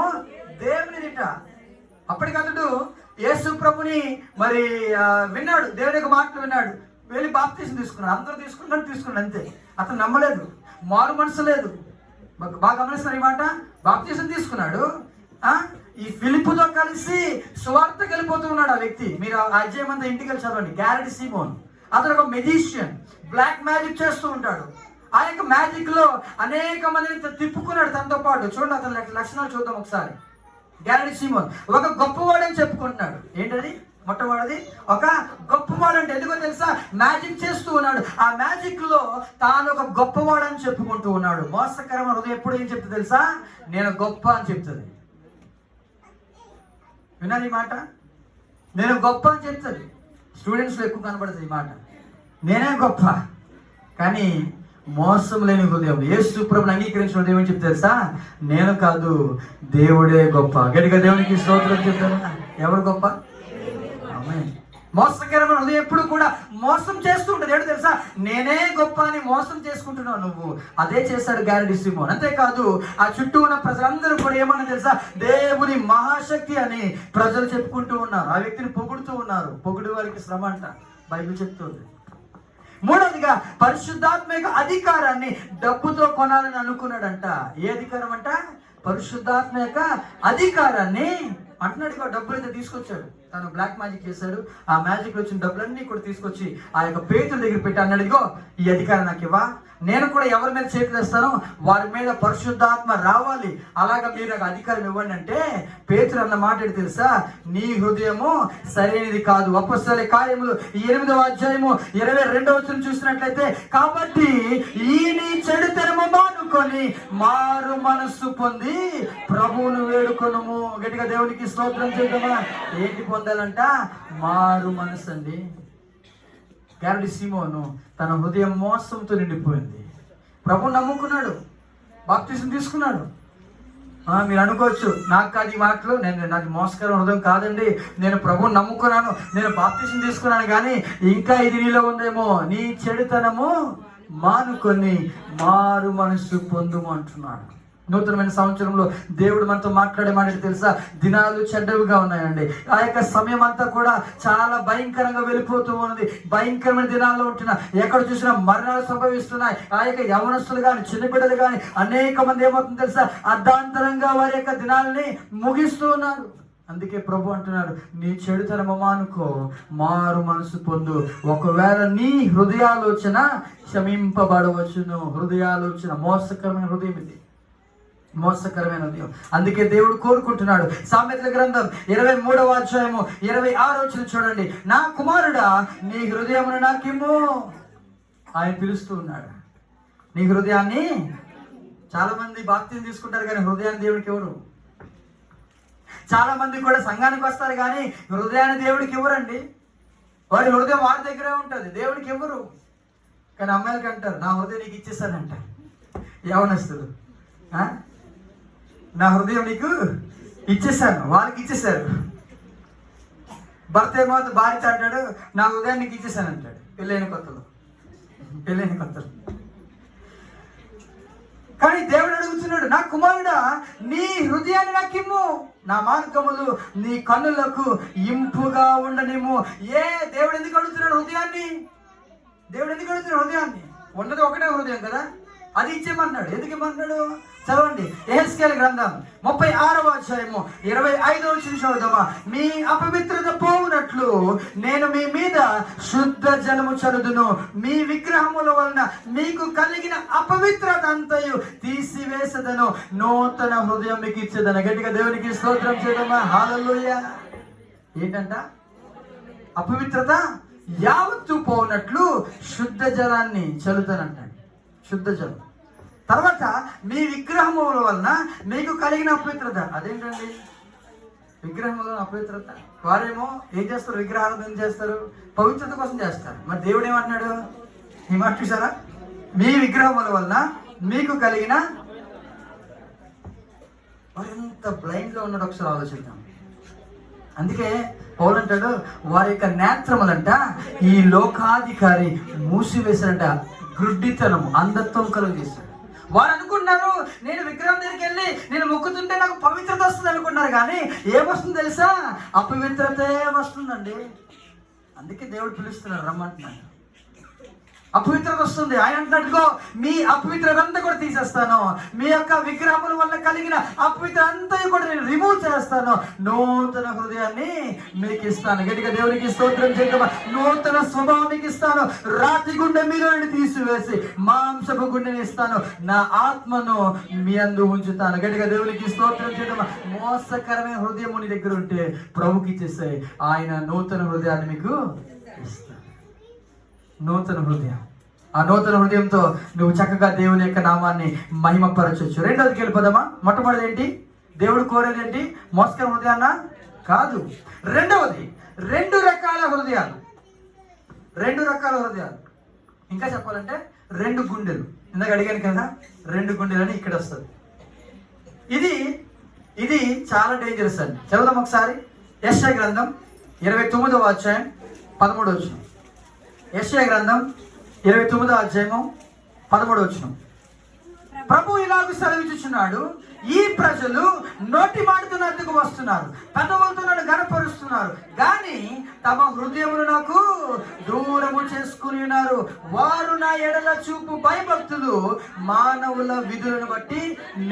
దేవుని ఎదుట. అప్పటికతడు యేసు ప్రభుని మరి విన్నాడు, దేవుని యొక్క మాటలు విన్నాడు, వెళ్ళి బాప్తీసం తీసుకున్నాడు. అందరూ తీసుకున్నాడు అంతే. అతను నమ్మలేదు, మారు మనసు లేదు. బాగా గమనిస్తున్నారు ఈ మాట. బాప్తీసం తీసుకున్నాడు, ఈ ఫిలిప్పుతో కలిసి సువార్తకి వెళ్ళిపోతూ ఉన్నాడు ఆ వ్యక్తి. మీరు ఆ అధ్యాయం అంతా ఇంటికి వెళ్ళి చదవండి. గారడీ సీమోన్ అతను ఒక మెజిషియన్, బ్లాక్ మ్యాజిక్ చేస్తూ ఉంటాడు. ఆ యొక్క మ్యాజిక్ లో అనేక మందిని తిప్పుకున్నాడు తనతో పాటు. చూడండి అతని లక్షణాలు చూద్దాం ఒకసారి. గారడీ సీమోన్ ఒక గొప్పవాడని చెప్పుకుంటున్నాడు. ఏంటది? మొట్టమొదటిది ఒక గొప్పవాడు అంటే ఎందుకో తెలుసా? మ్యాజిక్ చేస్తూ ఉన్నాడు. ఆ మ్యాజిక్ లో తాను ఒక గొప్పవాడని చెప్పుకుంటూ ఉన్నాడు. మోసకరమైన హృదయం ఎప్పుడు ఏం చెప్తుంది తెలుసా? నేను గొప్ప అని చెప్తుంది. వినాలి ఈ మాట, నేను గొప్ప అని చెప్తుంది. స్టూడెంట్స్లో ఎక్కువ కనబడుతుంది ఈ మాట, నేనే గొప్ప. కానీ మోసం లేని హృదయం, యేసు ప్రభువుని అంగీకరించిన హృదయం ఏమని చెప్తే తెలుసా? నేను కాదు, దేవుడే గొప్ప. గట్టిగా దేవునికి స్తోత్రం చెప్తాను. ఎవరు గొప్ప? ఆమేన్. మోసకరమైన హృదయం ఎప్పుడు కూడా మోసం చేస్తూ ఉంటుంది. ఏంటో తెలుసా? నేనే గొప్ప అని మోసం చేసుకుంటున్నావు నువ్వు. అదే చేశాడు గారడీ సీమోన్. అంతేకాదు ఆ చుట్టూ ఉన్న ప్రజలందరూ కూడా ఏమన్నా తెలుసా? దేవుని మహాశక్తి అని ప్రజలు చెప్పుకుంటూ ఉన్నారు. ఆ వ్యక్తిని పొగుడుతూ ఉన్నారు. పొగుడు వారికి శ్రమ అంట బైబిల్ చెప్తుంది. మూడవదిగా పరిశుద్ధాత్మ యొక్క అధికారాన్ని డబ్బుతో కొనాలని అనుకున్నాడంట. ఏ అధికారం అంట? పరిశుద్ధాత్మ యొక్క అధికారాన్ని అంటున్నాడు. డబ్బులు అయితే తీసుకొచ్చాడు, తను బ్లాక్ మ్యాజిక్ చేశాడు. ఆ మ్యాజిక్ వచ్చిన డబ్బులన్నీ కూడా తీసుకొచ్చి ఆ యొక్క పేతురు దగ్గర పెట్టి అన్నాడు, ఇదిగో ఈ అధికారం నాకు ఇవ్వా, నేను కూడా ఎవరి మీద చేతులు వేస్తానో వారి మీద పరిశుద్ధాత్మ రావాలి, అలాగా మీరు నాకు అధికారం ఇవ్వండి అంటే పేతురు అన్న మాట ఏంటి తెలుసా? నీ హృదయము సరైనది కాదు. అపొస్తలుల కార్యములు 8వ అధ్యాయము 22వ వచనం చూసినట్లయితే, కాబట్టి ఈ నీ చెడుతనము మానుకొని మారు మనస్సు పొంది ప్రభువును వేడుకొనుము. గట్టిగా దేవునికి స్తోత్రం చేద్దామా? ఏంటి పొందాలంట? మారు మనసు అండి. గారడీ సీమోను తన హృదయం మోసంతో నిండిపోయింది. ప్రభువుని నమ్ముకున్నాడు, బాప్తీసం తీసుకున్నాడు. మీరు అనుకోవచ్చు, నాకు కాదు ఈ మాటలు, నాకు మోసకరం హృదయం కాదండి, నేను ప్రభువుని నమ్ముకున్నాను, నేను బాప్తీసం తీసుకున్నాను, కానీ ఇంకా ఇది నీలో ఉందేమో. నీ చెడుతనము మానుకొని మారు మనసు పొందుము అంటున్నాడు. నూతనమైన సంవత్సరంలో దేవుడు మనతో మాట్లాడే మాట తెలుసా? దినాలు చెడ్డవిగా ఉన్నాయండి. ఆ యొక్క సమయం అంతా కూడా చాలా భయంకరంగా వెళ్ళిపోతూ ఉన్నది. భయంకరమైన దినాల్లో ఉంటున్నా, ఎక్కడ చూసినా మరణాలు సంభవిస్తున్నాయి. ఆ యొక్క యవనస్తులు కానీ చిన్నబిడ్డలు కానీ అనేక మంది ఏమవుతుంది తెలుసా? అర్ధాంతరంగా వారి యొక్క దినాలని ముగిస్తూ ఉన్నారు. అందుకే ప్రభు అంటున్నాడు, నీ చెడుతనము మానుకో, మారు మనసు పొందు. ఒకవేళ నీ హృదయాలోచన క్షమింపబడవచ్చును. హృదయాలోచన మోసకరమైన హృదయం ఇది, మోసకరమైన హృదయం. అందుకే దేవుడు కోరుకుంటున్నాడు. సామెతల గ్రంథం 23వ అధ్యాయము 26వ వచనం చూడండి. నా కుమారుడా, నీ హృదయమును నాకిమ్ము. ఆయన పిలుస్తూ ఉన్నాడు. నీ హృదయాన్ని. చాలా మంది బాప్తిని తీసుకుంటారు కానీ హృదయాన్ని దేవుడికి ఎవరు? చాలా మంది కూడా సంఘానికి వస్తారు కానీ హృదయాన్ని దేవుడికి ఇవ్వరండి. వారి హృదయం వారి దగ్గరే ఉంటుంది, దేవుడికి ఇవ్వరు. కానీ అమ్మాయిలకి అంటారు, నా హృదయం నీకు ఇచ్చేస్తానంట. యవనస్తులు, నా హృదయం నీకు ఇచ్చేసాను, వాళ్ళకి ఇచ్చేసారు. భర్త ఏమో భార్యతో అంటాడు, నా హృదయం నీకు ఇచ్చేసాను అంటాడు. పెళ్ళైన కొత్తలో. కానీ దేవుడు అడుగుతున్నాడు, నా కుమారుడా, నీ హృదయాన్ని నాకిమ్ము, నా మార్గములు నీ కన్నులకు ఇంపుగా ఉండనిమ్ము. దేవుడు ఎందుకు అడుగుతున్నాడు హృదయాన్ని? దేవుడు ఎందుకు అడుగుతున్నాడు హృదయాన్ని? ఉన్నది ఒకటే హృదయం కదా, అది ఇచ్చేమన్నాడు. ఎందుకు ఇమ్మన్నాడు? చదవండి. యెహెజ్కేలు గ్రంథం 36వ అధ్యాయము 25వ వచనం చదువుదామా. మీ అపవిత్రత పోవునట్లు నేను మీ మీద శుద్ధ జలము చల్లుదును, మీ విగ్రహముల వలన మీకు కలిగిన అపవిత్రత అంతయు తీసివేసదను, నూతన హృదయం మీకు ఇచ్చేదను. గట్టిగా దేవునికి స్తోత్రం చేద్దామా. హల్లెలూయా. ఏంటంట? అపవిత్రత యావత్తు పోనట్లు శుద్ధ జలాన్ని చల్లుతానంటాడు. శుద్ధ జలం. తర్వాత మీ విగ్రహముల వలన మీకు కలిగిన అపవిత్రత. అదేంటండి విగ్రహముల అపవిత్రత? వారేమో ఏం చేస్తారు? విగ్రహాలను ఏం చేస్తారు? పవిత్రత కోసం చేస్తారు. మరి దేవుడు ఏమంటున్నాడు? ఈ మాట చూసారా? మీ విగ్రహముల వలన మీకు కలిగిన. వారు ఎంత బ్లైండ్ లో ఉన్నాడు ఒకసారి ఆలోచిద్దాం. అందుకే పౌలు అంటాడు, వారి యొక్క నేత్రములంట ఈ లోకాధికారి మూసివేశారంట. గుడ్డితనం, అంధత్వం కలుగజేశాడు. వారు అనుకున్నారు, నేను విగ్రహం దగ్గరికి వెళ్ళి నేను మొక్కుతుంటే నాకు పవిత్రత వస్తుంది అనుకున్నారు. కానీ ఏమొస్తుంది తెలుసా? అపవిత్రతే వస్తుందండి. అందుకే దేవుడు పిలుస్తున్నాడు, రమ్మంటున్నాడు. అపవిత్రత వస్తుంది. ఆయన అంటున్నట్టుగో, మీ అపవిత్రత అంతా కూడా తీసేస్తాను, మీ యొక్క విగ్రహముల వల్ల కలిగిన అపవిత్ర అంతా కూడా నేను రిమూవ్ చేస్తాను, నూతన హృదయాన్ని మీకు ఇస్తాను. గట్టిగా దేవునికి స్తోత్రం చేద్దామా. నూతన స్వభావం మీకు ఇస్తాను, రాతి గుండె మీలో తీసివేసి మాంసపు గుండెని ఇస్తాను, నా ఆత్మను మీ అందు ఉంచుతాను. గట్టిగా దేవునికి స్తోత్రం చేద్దామా. మోసకరమైన హృదయం నీ దగ్గర ఉంటే ప్రభుకి ఇచ్చేస్తాయి, ఆయన నూతన హృదయాన్ని మీకు ఇస్తాను. నూతన హృదయం. ఆ నూతన హృదయంతో నువ్వు చక్కగా దేవుని యొక్క నామాన్ని మహిమపరచొచ్చు. రెండోదికి వెళ్ళిపోదామా. మొట్టమొదటి ఏంటి? దేవుడు కోరేది ఏంటి? మోసకర హృదయాన్న కాదు. రెండవది, రెండు రకాల హృదయాలు. ఇంకా చెప్పాలంటే రెండు గుండెలు. ఇందాక అడిగాను కదా, రెండు గుండెలు అని ఇక్కడ వస్తుంది. ఇది చాలా డేంజరస్ అండి. చదువుదాం ఒకసారి. యెషయా గ్రంథం 29వ అధ్యాయం 13వ వచనం. యెషయా గ్రంథం 29వ అధ్యాయము 13వ వచనం. ప్రభు ఇలాగ సెలవిచ్చుచున్నాడు, ఈ ప్రజలు నోటి మాటతో నద్దకు వస్తున్నారు, పెదవులతో నన్ను గనపరుస్తున్నారు, కానీ తమ హృదయమును నాకు దూరము చేసుకుని ఉన్నారు. వారు నా ఎడల చూపు భయభక్తులు మానవుల విధులను బట్టి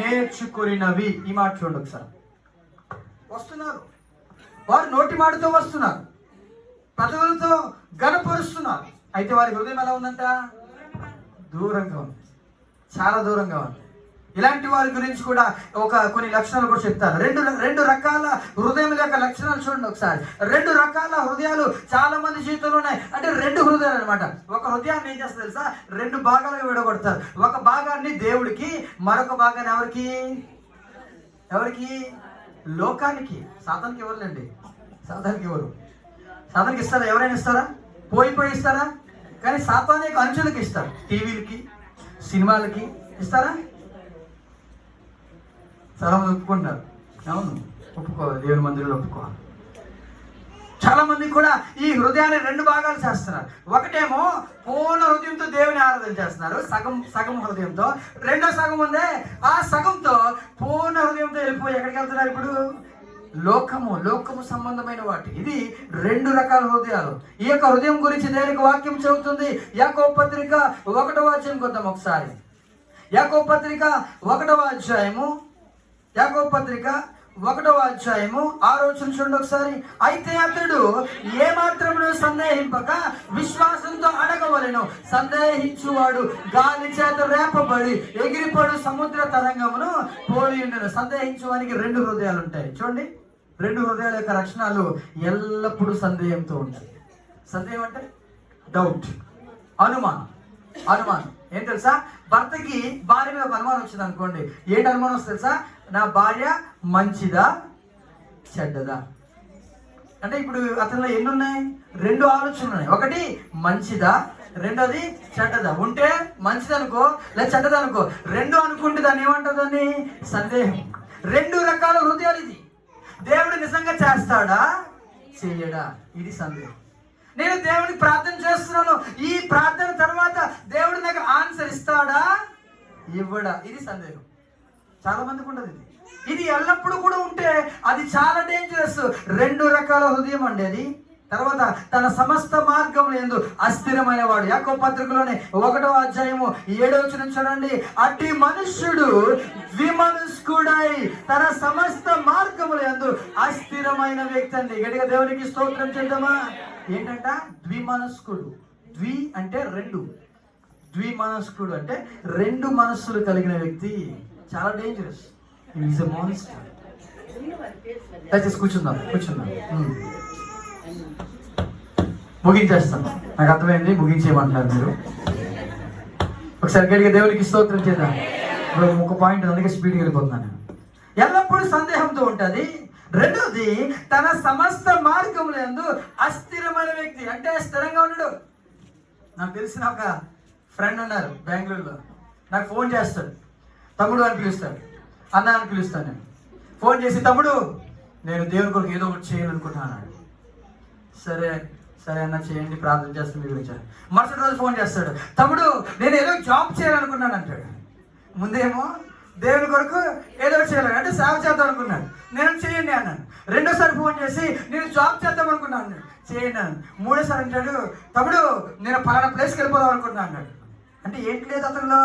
నేర్చుకునినవి. ఈ మాట చూడండి ఒకసారి. వస్తున్నారు, వారు నోటి మాటతో వస్తున్నారు, పెదవులతో గనపరుస్తున్నారు. అయితే వారి హృదయం ఎలా ఉందంట? దూరంగా ఉంది, చాలా దూరంగా ఉంది. ఇలాంటి వారి గురించి కూడా కొన్ని లక్షణాలు కూడా చెప్తాను. రెండు రకాల హృదయముల యొక్క లక్షణాలు చూడండి ఒకసారి. రెండు రకాల హృదయాలు చాలా మంది జీవితంలో ఉన్నాయి. అంటే రెండు హృదయాలు అనమాట. ఒక హృదయాన్ని ఏం చేస్తారు తెలుసా? రెండు భాగాలుగా విడగొడతారు. ఒక భాగాన్ని దేవుడికి, మరొక భాగాన్ని ఎవరికి? లోకానికి. సాతానికి ఎవరులేండి? సాతానికి ఎవరు? సాతానికి ఇస్తారా? ఎవరైనా ఇస్తారా? పోయి ఇస్తారా? కానీ సాతాను యొక్క అంచులకి ఇస్తారు. టీవీలకి, సినిమాలకి ఇస్తారా? చాలా మంది ఒప్పుకుంటారు. అవును, ఒప్పుకోవాలి, దేవుని మందిరంలో ఒప్పుకోవాలి. చాలా మంది కూడా ఈ హృదయాన్ని రెండు భాగాలు చేస్తున్నారు. ఒకటేమో పూర్ణ హృదయంతో దేవుని ఆరాధన చేస్తున్నారు, సగం హృదయంతో. రెండో సగం ఉందే, ఆ సగంతో పూర్ణ హృదయంతో వెళ్ళిపోయి ఎక్కడికి వెళ్తున్నారు ఇప్పుడు? లోకము సంబంధమైన వాటి. ఇది రెండు రకాల హృదయాలు. ఈ యొక్క హృదయం గురించి దేనికి వాక్యం చెబుతుంది? యాకోబు పత్రిక 1వ అధ్యాయం కొద్దాం ఒకసారి. యాకోబు పత్రిక 1వ అధ్యాయము, యాకోబు పత్రిక 1వ అధ్యాయము 6వ వచనం చూడండి ఒకసారి. అయితే అతడు ఏమాత్రమును సందేహింపక విశ్వాసంతో అడగవలెను. సందేహించువాడు గాలి చేత రేపబడి ఎగిరిపడు సముద్ర తరంగమును పోలి ఉండెను. సందేహించువానికి రెండు హృదయాలు ఉంటాయి. చూడండి, రెండు హృదయాల యొక్క లక్షణాలు ఎల్లప్పుడూ సందేహంతో ఉంటాయి. సందేహం అంటే డౌట్, అనుమానం. ఏం తెలుసా? భర్తకి భార్య మీద ఒక అనుమానం వచ్చింది అనుకోండి. ఏంటి అనుమానం వస్తుంది తెలుసా? నా భార్య మంచిదా చెడ్డదా? అంటే ఇప్పుడు అతనిలో ఎన్ని ఉన్నాయి? రెండు ఆలోచనలు ఉన్నాయి. ఒకటి మంచిదా, రెండోది చెడ్డదా. ఉంటే మంచిదనుకో లేదా చెడ్డదనుకో, రెండు అనుకుంటే దాన్ని ఏమంటుందని సందేహం. రెండు రకాల హృదయాలు. ఇది దేవుడు నిజంగా చేస్తాడా చెయ్యడా? ఇది సందేహం. నేను దేవుడికి ప్రార్థన చేస్తున్నాను, ఈ ప్రార్థన తర్వాత దేవుడు నాకు ఆన్సర్ ఇస్తాడా ఇవ్వడా? ఇది సందేహం. చాలా మందికి ఉండదు. ఇది ఎల్లప్పుడూ కూడా ఉంటే అది చాలా డేంజరస్. రెండు రకాల హృదయం అండి అది. తర్వాత తన సమస్త మార్గములు యందు అస్థిరమైన వాడు. యాకోబు పత్రికలోనే 1వ అధ్యాయము 7వ వచనం చూడండి. అట్టి మనుష్యుడు ద్విమనస్కుడై తన సమస్త మార్గములు యందు అస్థిరమైన వ్యక్తి అండి. గట్టిగా దేవునికి స్తోత్రం చేద్దామా? ఏంటంట? ద్విమనస్కుడు. ద్వి అంటే రెండు, ద్విమనస్కుడు అంటే రెండు మనస్సులు కలిగిన వ్యక్తి. చాలా డేంజరస్. Is a monster. దయచేసి కూర్చుందాం. ముగించేస్తాం. నాకు అర్థమైంది, ముగించేయమంటున్నారు మీరు. ఒకసారి గట్టిగా దేవునికి స్తోత్రం చేద్దాం. ఒక పాయింట్, అందుకే స్పీడ్కి వెళ్ళిపోతున్నాను. ఎల్లప్పుడూ సందేహంతో ఉంటుంది. రెండోది, తన సమస్త మార్గములందు అస్థిరమైన వ్యక్తి. అంటే స్థిరంగా ఉండడు. నాకు తెలిసిన ఒక ఫ్రెండ్ ఉన్నారు బెంగళూరులో. నాకు ఫోన్ చేస్తాడు, తమ్ముడు అని పిలుస్తాడు, అన్న అని పిలుస్తాను. నేను ఫోన్ చేసి, తమ్ముడు నేను దేవుని కొరకు ఏదో ఒకటి చేయాలనుకుంటున్నాను. సరే అన్న చేయండి, ప్రార్థన చేస్తాను మీ గురించి. మరుసటి రోజు ఫోన్ చేస్తాడు, తమ్ముడు నేను ఏదో జాబ్ చేయాలనుకున్నాను అంటాడు. ముందేమో దేవుని కొరకు ఏదో చేయాలని అంటే సేవ చేద్దాం అనుకున్నాను, నేను చేయండి అన్నాను. రెండోసారి ఫోన్ చేసి నేను జాబ్ చేద్దాం అనుకున్నాను, చేయండి అన్నాను. మూడోసారి అంటాడు, తమ్ముడు నేను పలానా ప్లేస్కి వెళ్ళిపోదాం అనుకున్నాను అన్నాడు. అంటే ఏంటి లేదు అతనిలో?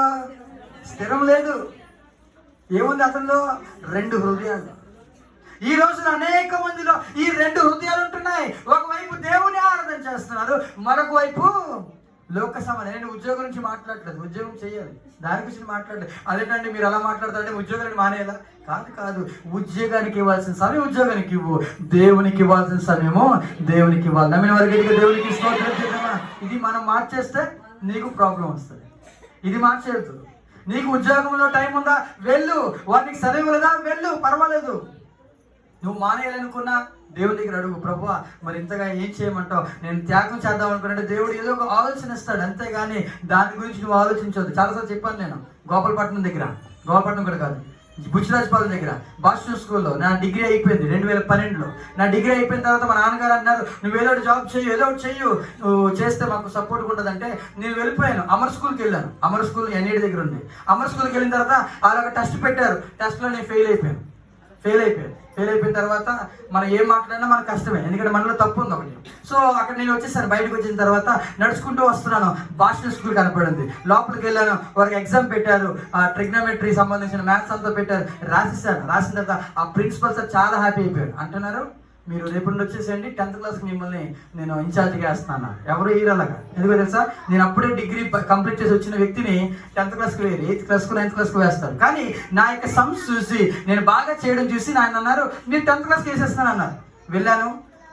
స్థిరం లేదు. ఏముంది అతనిలో? రెండు హృదయాలు. ఈ రోజున అనేక మందిలో ఈ రెండు హృదయాలు ఉంటున్నాయి. ఒకవైపు దేవుని ఆరాధన చేస్తున్నారు, మరొక వైపు లోక సంబంధం. నేను ఉద్యోగం గురించి మాట్లాడలేదు, ఉద్యోగం చేయాలి, దాని గురించి మాట్లాడలేదు. అదేంటంటే మీరు అలా మాట్లాడతారంటే ఉద్యోగానికి మానేయాలా? కాదు. ఉద్యోగానికి ఇవ్వాల్సిన సమయం ఉద్యోగానికి ఇవ్వు, దేవునికి ఇవ్వాల్సిన సమయము దేవునికి ఇవ్వాలి. నమ్మిన వారికి దేవునికి స్తోత్రం చేద్దామా? ఇది మనం మార్చేస్తే నీకు ప్రాబ్లం వస్తుంది. ఇది మార్చేయద్దు. నీకు ఉద్యోగంలో టైం ఉందా, వెళ్ళు. వారికి చదివులదా, వెళ్ళు, పర్వాలేదు. నువ్వు మానేయాలనుకున్నా దేవుడి దగ్గర అడుగు, ప్రభువా మరి ఇంతగా ఏం చేయమంటావు, నేను త్యాగం చేద్దాం అనుకున్నట్టు దేవుడు ఏదో ఒక ఆలోచన ఇస్తాడు, అంతేగాని దాని గురించి నువ్వు ఆలోచించవద్దు. చాలాసార్లు చెప్పాను నేను, గోపాలపట్నం దగ్గర, గోపాలపట్నం కూడా కాదు, బుచ్చిరాజపాలెం దగ్గర భాష స్కూల్లో నా డిగ్రీ అయిపోయింది 2012లో. నా డిగ్రీ అయిపోయిన తర్వాత మా నాన్నగారు అన్నారు, నువ్వు ఏదో ఒకటి జాబ్ చెయ్యి, ఏదో ఒకటి చెయ్యు, నువ్వు చేస్తే మాకు సపోర్ట్గా ఉంటుందంటే నేను వెళ్ళిపోయాను. అమర్ స్కూల్కి వెళ్ళాను. అమర్ స్కూల్ ఎన్ఈడి దగ్గర ఉంది. అమర్ స్కూల్కి వెళ్ళిన తర్వాత అలాగ టెస్ట్ పెట్టారు. టెస్ట్లో నేను ఫెయిల్ అయిపోయిన తర్వాత మనం ఏం మాట్లాడినా మనకు కష్టమే, ఎందుకంటే మనలో తప్పు ఉంది ఒకటి. సో అక్కడ నేను వచ్చేసాను. బయటకు వచ్చిన తర్వాత నడుచుకుంటూ వస్తున్నాను, భాష స్కూల్ కనపడింది. లోపలికి వెళ్ళాను, వారికి ఎగ్జామ్ పెట్టారు, ట్రిగ్నోమెట్రీ సంబంధించిన మ్యాథ్స్ అంతా పెట్టారు. రాసిన తర్వాత ఆ ప్రిన్సిపల్ సార్ చాలా హ్యాపీ అయిపోయారు. అంటున్నారు, మీరు రేపు నుండి వచ్చేసేయండి, 10th క్లాస్కి మిమ్మల్ని నేను ఇన్ఛార్జ్గా వేస్తున్నాను. ఎవరు అలాగా? ఎందుకో తెలుసా, నేను అప్పుడే డిగ్రీ కంప్లీట్ చేసి వచ్చిన వ్యక్తిని 10th క్లాస్కి వేరు, 8th క్లాస్కు 9th క్లాస్కి వేస్తారు. కానీ నా యొక్క సమ్స్ చూసి, నేను బాగా చేయడం చూసి ఆయన అన్నారు, నేను 10th క్లాస్కి వేసేస్తాను అన్నారు. వెళ్ళాను,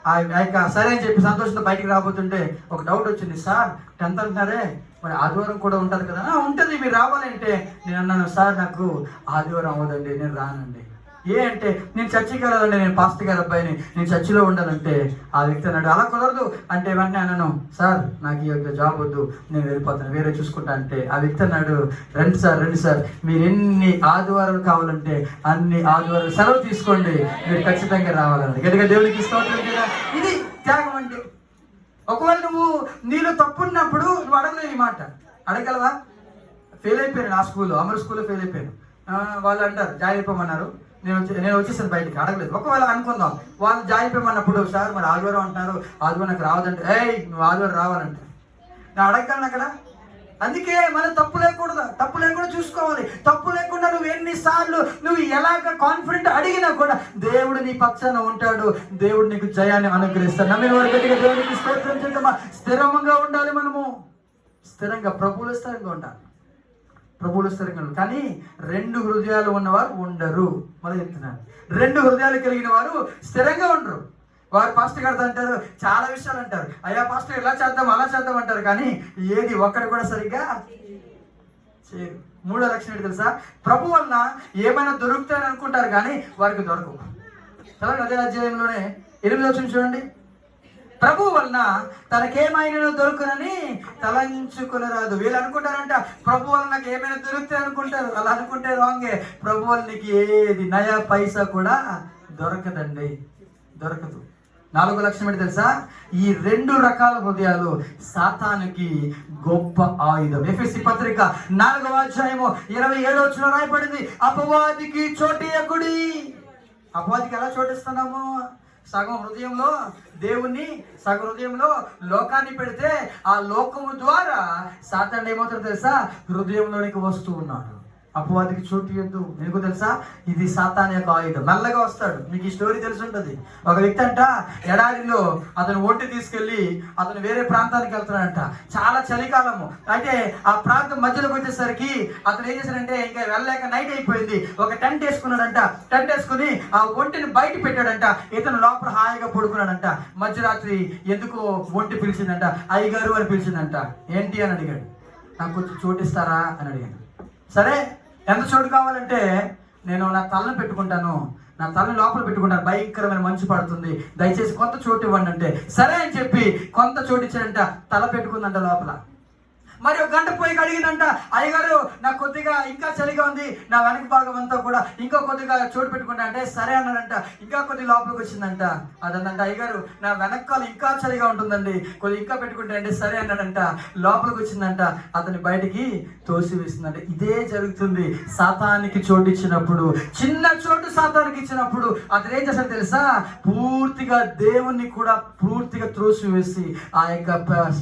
ఆ యొక్క సరే అని చెప్పి సంతోషంతో బయటికి రాబోతుంటే ఒక డౌట్ వచ్చింది, సార్ 10th అంటున్నారే, మరి ఆదివారం కూడా ఉంటుంది కదా? ఉంటుంది, మీరు రావాలంటే. నేను అన్నాను, సార్ నాకు ఆదివారం అవ్వదండి, నేను రానండి. అంటే నేను చర్చికి వెళ్ళాలండి, నేను పాస్టర్ గారి అబ్బాయిని, నేను చర్చిలో ఉండాలంటే ఆ వ్యక్తి అన్నాడు, అలా కుదరదు అంటే. వెంటనే అన్నాను, సార్ నాకు ఈ యొక్క జాబ్ వద్దు, నేను వెళ్ళిపోతాను, వేరే చూసుకుంటా అంటే. ఆ వ్యక్తి అన్నాడు, రండి సార్, మీరు ఎన్ని ఆదివారాలు కావాలంటే అన్ని ఆదివారాలు సెలవు తీసుకోండి, మీరు ఖచ్చితంగా రావాలండి. గట్టిగా దేవునికి స్తోత్రం కదా. ఇది త్యాగం అంటే. ఒకవేళ నీలో తప్పున్నప్పుడు నువ్వు అడగలేవు ఈ మాట. అడగలవా? ఫెయిల్ అయిపోయాను నా స్కూల్లో, అమర్ స్కూల్లో ఫెయిల్ అయిపోయాను. వాళ్ళు అంటారు జాయిన్ అయిపోమన్నారు, నేను వచ్చేసాను బయటికి, అడగలేదు. ఒకవేళ అనుకుందాం వాళ్ళు జాయిన్ అయిపోమన్నప్పుడు, సార్ మరి ఆదివారం అంటున్నారు, ఆదివారం నాకు రావద్దంటే, నువ్వు ఆదివారం రావాలంటే నేను అడగలను అక్కడ. అందుకే మనం తప్పు లేకుండా చూసుకోవాలి. తప్పు లేకుండా నువ్వు ఎన్నిసార్లు నువ్వు ఎలాగ కాన్ఫిడెంట్ అడిగినా కూడా దేవుడు నీ పక్షాన ఉంటాడు. దేవుడు నీకు జయాన్ని అనుగ్రహిస్తాడు. నమ్మిన వారి గట్టిగా దేవుడికి స్తోత్రం చేద్దామా. స్థిరంగా ఉండాలి మనము, స్థిరంగా ప్రభువులో స్థిరంగా ఉండాలి. కానీ 2 హృదయాలు ఉన్నవారు ఉండరు. మళ్ళీ చెప్తున్నాను, 2 హృదయాలు కలిగిన వారు స్థిరంగా ఉండరు. వారు పాస్టర్ గారితో అంటారు, చాలా విషయాలు అంటారు, అయ్యా పాస్టర్ ఇలా చేద్దాం అలా చేద్దాం అంటారు, కానీ ఏది ఒక్కడు కూడా సరిగ్గా చేయరు. 3వ లక్షణం ఏంటి తెలుసా? ప్రభు వలన ఏమైనా దొరుకుతాయని అనుకుంటారు కానీ వారికి దొరకవు. అదే అధ్యాయంలోనే 8వ వచనం చూడండి. ప్రభు వలన తనకేమైనా దొరుకునని తలంచుకునరాదు. వీళ్ళు అనుకుంటారంట ప్రభు వలన నాకు ఏమైనా దొరుకుతాయి అనుకుంటారు. అలా అనుకుంటే రాంగే. ప్రభు వల్ల నీకు ఏది నయా పైసా కూడా దొరకదండి, దొరకదు. 4వ లక్షణం ఏంటి తెలుసా? ఈ 2 రకాల హృదయాలు సాతానుకి గొప్ప ఆయుధం. ఎఫెసీ పత్రిక 4వ అధ్యాయము 27వ వచనంలో రాయబడింది, అపవాదికి చోటియకుడి. అపవాదికి ఎలా చోటిస్తున్నాము? సగం హృదయంలో దేవుణ్ణి, సగం హృదయంలో లోకాన్ని పెడితే ఆ లోకము ద్వారా సాతాను ఏమవుతాడు తెలుసా? హృదయంలోనికి వస్తూ ఉన్నాడు. అపవాదికి చోటు ఇవ్వద్దు. మీకు తెలుసా, ఇది సాతాను యొక్క ఆయుధం. నల్లగా వస్తాడు. మీకు ఈ స్టోరీ తెలిసి ఉంటుంది. ఒక వ్యక్తి అంట ఎడారిలో అతను ఒంటి తీసుకెళ్లి అతను వేరే ప్రాంతానికి వెళ్తున్నాడంట. చాలా చలికాలము. అయితే ఆ ప్రాంతం మధ్యలోకి వచ్చేసరికి అతను ఏం చేశాడంటే ఇంకా వెళ్ళలేక నైట్ అయిపోయింది. ఒక టెంట్ వేసుకున్నాడంట. టెంట్ వేసుకుని ఆ ఒంటిని బయట పెట్టాడంట. ఇతను లోపల హాయిగా పడుకున్నాడంట. మధ్యరాత్రి ఎందుకో ఒంటి పిలిచిందంట. అయ్యగారు అని పిలిచిందంట. ఏంటి అని అడిగాడు. నాకు కొంచెం చోటిస్తారా అని అడిగాను. సరే, ఎంత చోటు కావాలంటే నేను నా తలను పెట్టుకుంటాను, నా తలని లోపల పెట్టుకుంటాను, భయంకరమైన మంచు పడుతుంది, దయచేసి కొంత చోటు ఇవ్వండి అంటే సరే అని చెప్పి కొంత చోటు ఇచ్చాడంట. తల పెట్టుకుందంట లోపల. మరి 1 గంట పోయి అడిగిందంట, అయ్యగారు నాకు కొద్దిగా ఇంకా చలిగా ఉంది, నా వెనక భాగం అంతా కూడా ఇంకా కొద్దిగా చోటు పెట్టుకుంటా అంటే సరే అన్నాడంట. ఇంకా కొద్ది లోపలికి వచ్చిందంట. అదంట, అయ్యగారు నా వెనకాల ఇంకా చలిగా ఉంటుందండి, కొద్ది ఇంకా పెట్టుకుంటా అంటే సరే అన్నాడంట. లోపలికి వచ్చిందంట. అతని బయటికి తోసి వేసిందంట. ఇదే జరుగుతుంది సాతానికి చోటు ఇచ్చినప్పుడు. చిన్న చోటు సాతానికి ఇచ్చినప్పుడు అతను ఏం చేస్తాడు తెలుసా? పూర్తిగా దేవుణ్ణి కూడా పూర్తిగా త్రోసి వేసి ఆ యొక్క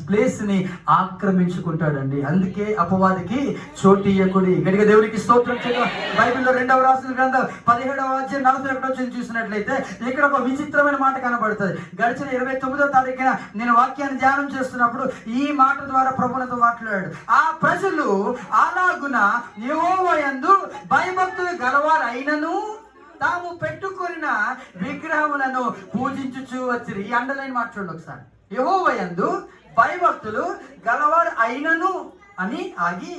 ప్లేస్ ని ఆక్రమించుకుంటాడు. అందుకే అపవాదికి చోటు ఇయ్యకుడి. గట్టిగా దేవునికి స్తోత్రం చేద్దాం. బైబిల్లో 2వ రాసిన గ్రంథం 17వ అధ్యాయం 41వ వచనం చూసినట్లయితే ఇక్కడ ఒక విచిత్రమైన మాట కనబడుతుంది. గడిచిన 29వ తారీఖున నేను వాక్యాన్ని ధ్యానం చేస్తున్నప్పుడు ఈ మాట ద్వారా ప్రభువుతో మాట్లాడాడు. ఆ ప్రజలు అలాగున యెహోవా యందు భయభక్తులు గలవారు అయినను తాము పెట్టుకున్న విగ్రహములను పూజించుచు వచ్చిరి. ఈ అండర్లైన్ మాట చూడండి ఒకసారి. యెహోవా యందు భయభక్తులు గలవారు అయినను అని ఆగి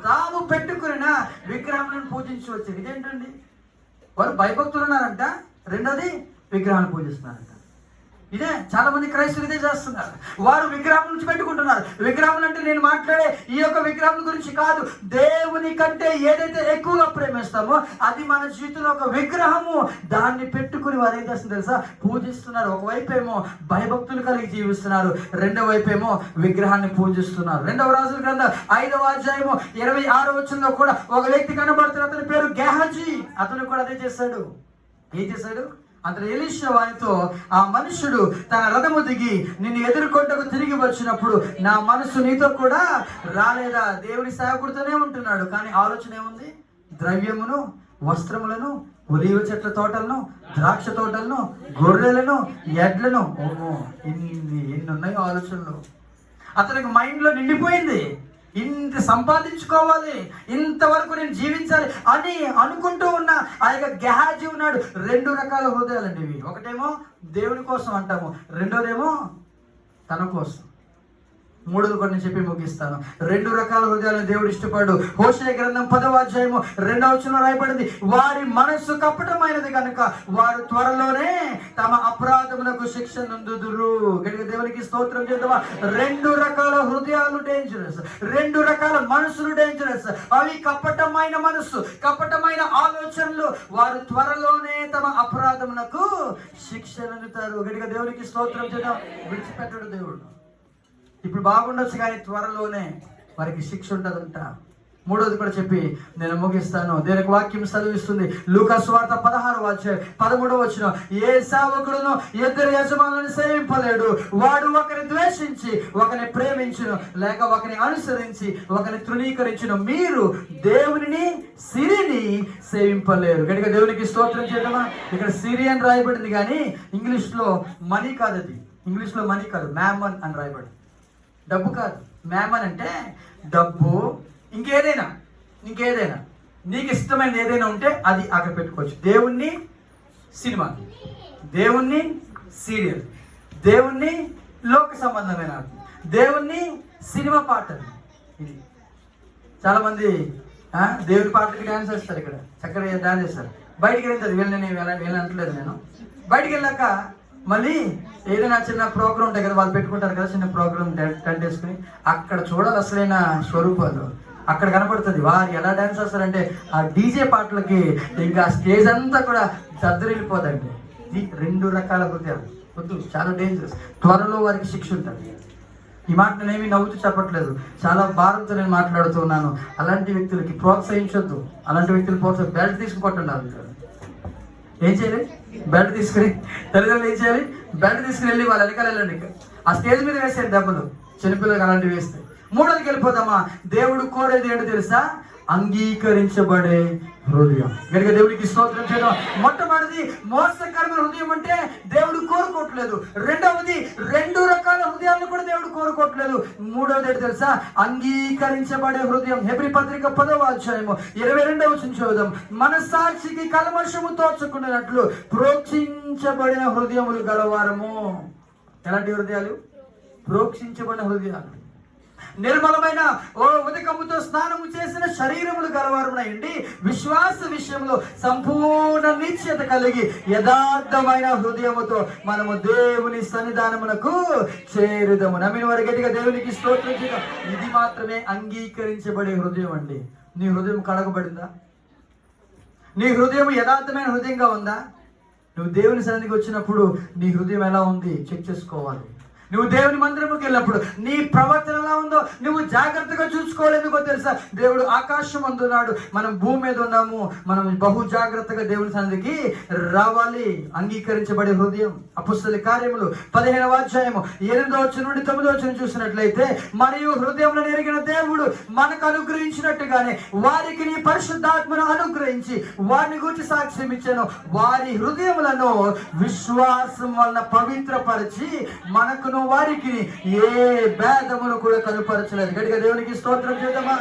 తాము పెట్టుకున్న విగ్రహాలను పూజించి వచ్చేది. ఇదేంటండి? వారు భయభక్తులు ఉన్నారంట, రెండోది విగ్రహాన్ని పూజిస్తున్నారంట. ఇదే చాలా మంది క్రైస్తవులు ఇదే చేస్తున్నారు. వారు విగ్రహం నుంచి పెట్టుకుంటున్నారు. విగ్రహం అంటే నేను మాట్లాడే ఈ యొక్క విగ్రహం గురించి కాదు. దేవుని కంటే ఏదైతే ఎక్కువగా ప్రేమిస్తామో అది మన జీవితంలో ఒక విగ్రహము. దాన్ని పెట్టుకుని వారు ఏం చేస్తున్నారు తెలుసా? పూజిస్తున్నారు. ఒకవైపు ఏమో భయభక్తులు కలిగి జీవిస్తున్నారు, రెండో వైపు ఏమో విగ్రహాన్ని పూజిస్తున్నారు. 2వ రాజుల గ్రంథం 5వ అధ్యాయము 26వ వచనంలో కూడా ఒక వ్యక్తి కనబడుతున్నారు. అతని పేరు గెహజీ. అతను కూడా అదే చేశాడు. ఏం చేశాడు? అతను ఎలీషా వారితో, ఆ మనుషుడు తన రథము దిగి నిన్ను ఎదుర్కొంటకు తిరిగి వచ్చినప్పుడు నా మనసు నీతో కూడా రాలేదా? దేవుడి సేవకుడితోనే ఉంటున్నాడు, కానీ ఆలోచన ఏముంది? ద్రవ్యమును, వస్త్రములను, ఒలీవ చెట్ల తోటలను, ద్రాక్ష తోటలను, గొర్రెలను, ఎడ్లను. ఓహో, ఎన్ని ఉన్నాయో ఆలోచనలు. అతనికి మైండ్లో నిండిపోయింది. ఇంత సంపాదించుకోవాలి, ఇంతవరకు నేను జీవించాలి అని అనుకుంటూ ఉన్న ఆ యొక్క గెహాజీ ఉన్నాడు. 2 రకాల హృదయాలండి ఇవి. ఒకటేమో దేవుని కోసం అంటాము, రెండోదేమో తన కోసం. మూడోది కూడా నేను చెప్పి ముగిస్తాను. 2 రకాల హృదయాలను దేవుడు ఇష్టపడు. హోషేయ గ్రంథం 10వ అధ్యాయము 2వ వచనంలో రాయబడింది, వారి మనస్సు కపటమైనది కనుక వారు త్వరలోనే తమ అపరాధములకు శిక్ష నందుదురు. గనుక దేవునికి స్తోత్రం చేద్దామా. 2 రకాల హృదయాలు డేంజరస్, 2 రకాల మనసులు డేంజరస్. అవి కపటమైన మనస్సు, కపటమైన ఆలోచనలు. వారు త్వరలోనే తమ అపరాధములకు శిక్ష నందుతారు. గనుక దేవునికి స్తోత్రం చేద్దాం. విడిచిపెట్టడు దేవుడు. ఇప్పుడు బాగుండొచ్చు కానీ త్వరలోనే వారికి శిక్ష ఉంటుందంట. మూడోది కూడా చెప్పి నేను ముగిస్తాను. దేవునికి వాక్యం సెలవిస్తుంది. లూకా సువార్త 16వ అధ్యాయం 13వ వచనం, ఏ సేవకుడును 2 యజమానులను సేవింపలేడు. వాడు ఒకరిని ద్వేషించి ఒకరిని ప్రేమించును, లేక ఒకరిని అనుసరించి ఒకరిని తృణీకరించును. మీరు దేవునిని సిరిని సేవింపలేరు. గనుక దేవునికి స్తోత్రం చేయడమా. ఇక్కడ సిరి అని రాయబడింది కానీ ఇంగ్లీష్లో మనీ కాదు. అది ఇంగ్లీష్లో మనీ కాదు, మ్యామన్ అని రాయబడింది. డబ్బు కాదు. మ్యామన్ అంటే డబ్బు. ఇంకేదైనా నీకు ఇష్టమైనది ఏదైనా ఉంటే అది అక్కడ పెట్టుకోవచ్చు. దేవుణ్ణి సినిమా, దేవుణ్ణి సీరియల్, దేవుణ్ణి లోక సంబంధమైన, దేవుణ్ణి సినిమా పాటలు. ఇది చాలామంది దేవుని పాటలకి డ్యాన్స్ చేస్తారు. ఇక్కడ చక్కగా డ్యాన్స్ చేస్తారు. బయటికి వెళ్తుంది వెళ్ళనట్లేదు నేను. బయటికి వెళ్ళాక మళ్ళీ ఏదైనా చిన్న ప్రోగ్రామ్ ఉంటాయి కదా, వాళ్ళు పెట్టుకుంటారు కదా చిన్న ప్రోగ్రామ్ టెంట్ వేసుకుని, అక్కడ చూడాలి అసలైన స్వరూపాలు. అక్కడ కనపడుతుంది వారు ఎలా డ్యాన్స్ చేస్తారంటే ఆ డీజే పాటలకి ఇంకా స్టేజ్ అంతా కూడా దద్దరిల్లిపోదండి. ఇది 2 రకాల హృదయాలు. వద్దు, చాలా డేంజరస్. త్వరలో వారికి శిక్ష ఉంటుంది. ఈ మాట నేనేమి నవ్వుతూ చెప్పట్లేదు, చాలా భారంతో నేను మాట్లాడుతున్నాను. అలాంటి వ్యక్తులకి ప్రోత్సహించొద్దు. అలాంటి వ్యక్తులు బెల్ట్ తీసుకుని కొట్టండి. ఏం చేయాలి? బెల్ట్ తీసుకుని తల్లిదండ్రులు ఏం చేయాలి? బెల్ట్ తీసుకుని వెళ్ళి వాళ్ళ వెనకాల వెళ్ళండి. ఆ స్టేజ్ మీద వేసేది దెబ్బలు, చిన్నపిల్లలకు అలాంటివి వేస్తాయి. మూడోదికి వెళ్ళిపోదామా. దేవుడు కోరేది ఏంటో తెలుసా? అంగీకరించబడే హృదయం. కనుక దేవుడికి స్తోత్రం చేయడం. మొట్టమొదటిది మోసకరమైన హృదయం అంటే దేవుడు కోరుకోవట్లేదు. రెండవది 2 రకాల హృదయాలను కూడా దేవుడు కోరుకోవట్లేదు. మూడవది ఏంటి తెలుసా? అంగీకరించబడే హృదయం. హెబ్రీ పత్రిక 10వ అధ్యాయము 22వ వచనం చూద్దాం. మనస్సాక్షికి కల్మషము తోచుకున్నట్లు ప్రోక్షించబడిన హృదయములు గలవారము. ఎలాంటి హృదయాలు? ప్రోక్షించబడిన హృదయాలు. నిర్మలమైన ఉదకముతో స్నానము చేసిన శరీరములు గలవారున్నాయండి. విశ్వాస విషయంలో సంపూర్ణ నిశ్చయత కలిగి యథార్థమైన హృదయముతో మనము దేవుని సన్నిధానమునకు చేరుదము. నమ్మిన వారి గట్టిగా దేవునికి స్తోత్రం చేద్దాం. ఇది మాత్రమే అంగీకరించబడే హృదయం అండి. నీ హృదయం కడగబడిందా? నీ హృదయం యథార్థమైన హృదయంగా ఉందా? నువ్వు దేవుని సన్నిధికి వచ్చినప్పుడు నీ హృదయం ఎలా ఉంది చెక్ చేసుకోవాలి. నువ్వు దేవుని మందిరంకి వెళ్ళినప్పుడు నీ ప్రవర్తన ఎలా ఉందో నువ్వు జాగ్రత్తగా చూసుకోవాలి. ఎందుకో తెలుసా? దేవుడు ఆకాశం అందున్నాడు, మనం భూమి మీద ఉన్నాము. మనం బహు జాగ్రత్తగా దేవుని సన్నిధికి రావాలి. అంగీకరించబడే హృదయం. అపొస్తలుల కార్యములు 15వ అధ్యాయము 8వ వచనం నుండి 9వ వచనం చూసినట్లయితే, మరియు హృదయంలో ఎరిగిన దేవుడు మనకు అనుగ్రహించినట్టుగానే వారికి నీ పరిశుద్ధాత్మను అనుగ్రహించి వారిని గురించి సాక్ష్యం ఇచ్చాను. వారి హృదయములను విశ్వాసం వలన పవిత్రపరిచి మనకును వారికి ఏ భేదమును కూడా కనుపరచలేదు. గట్టిగా దేవునికి స్తోత్రం చేద్దామా.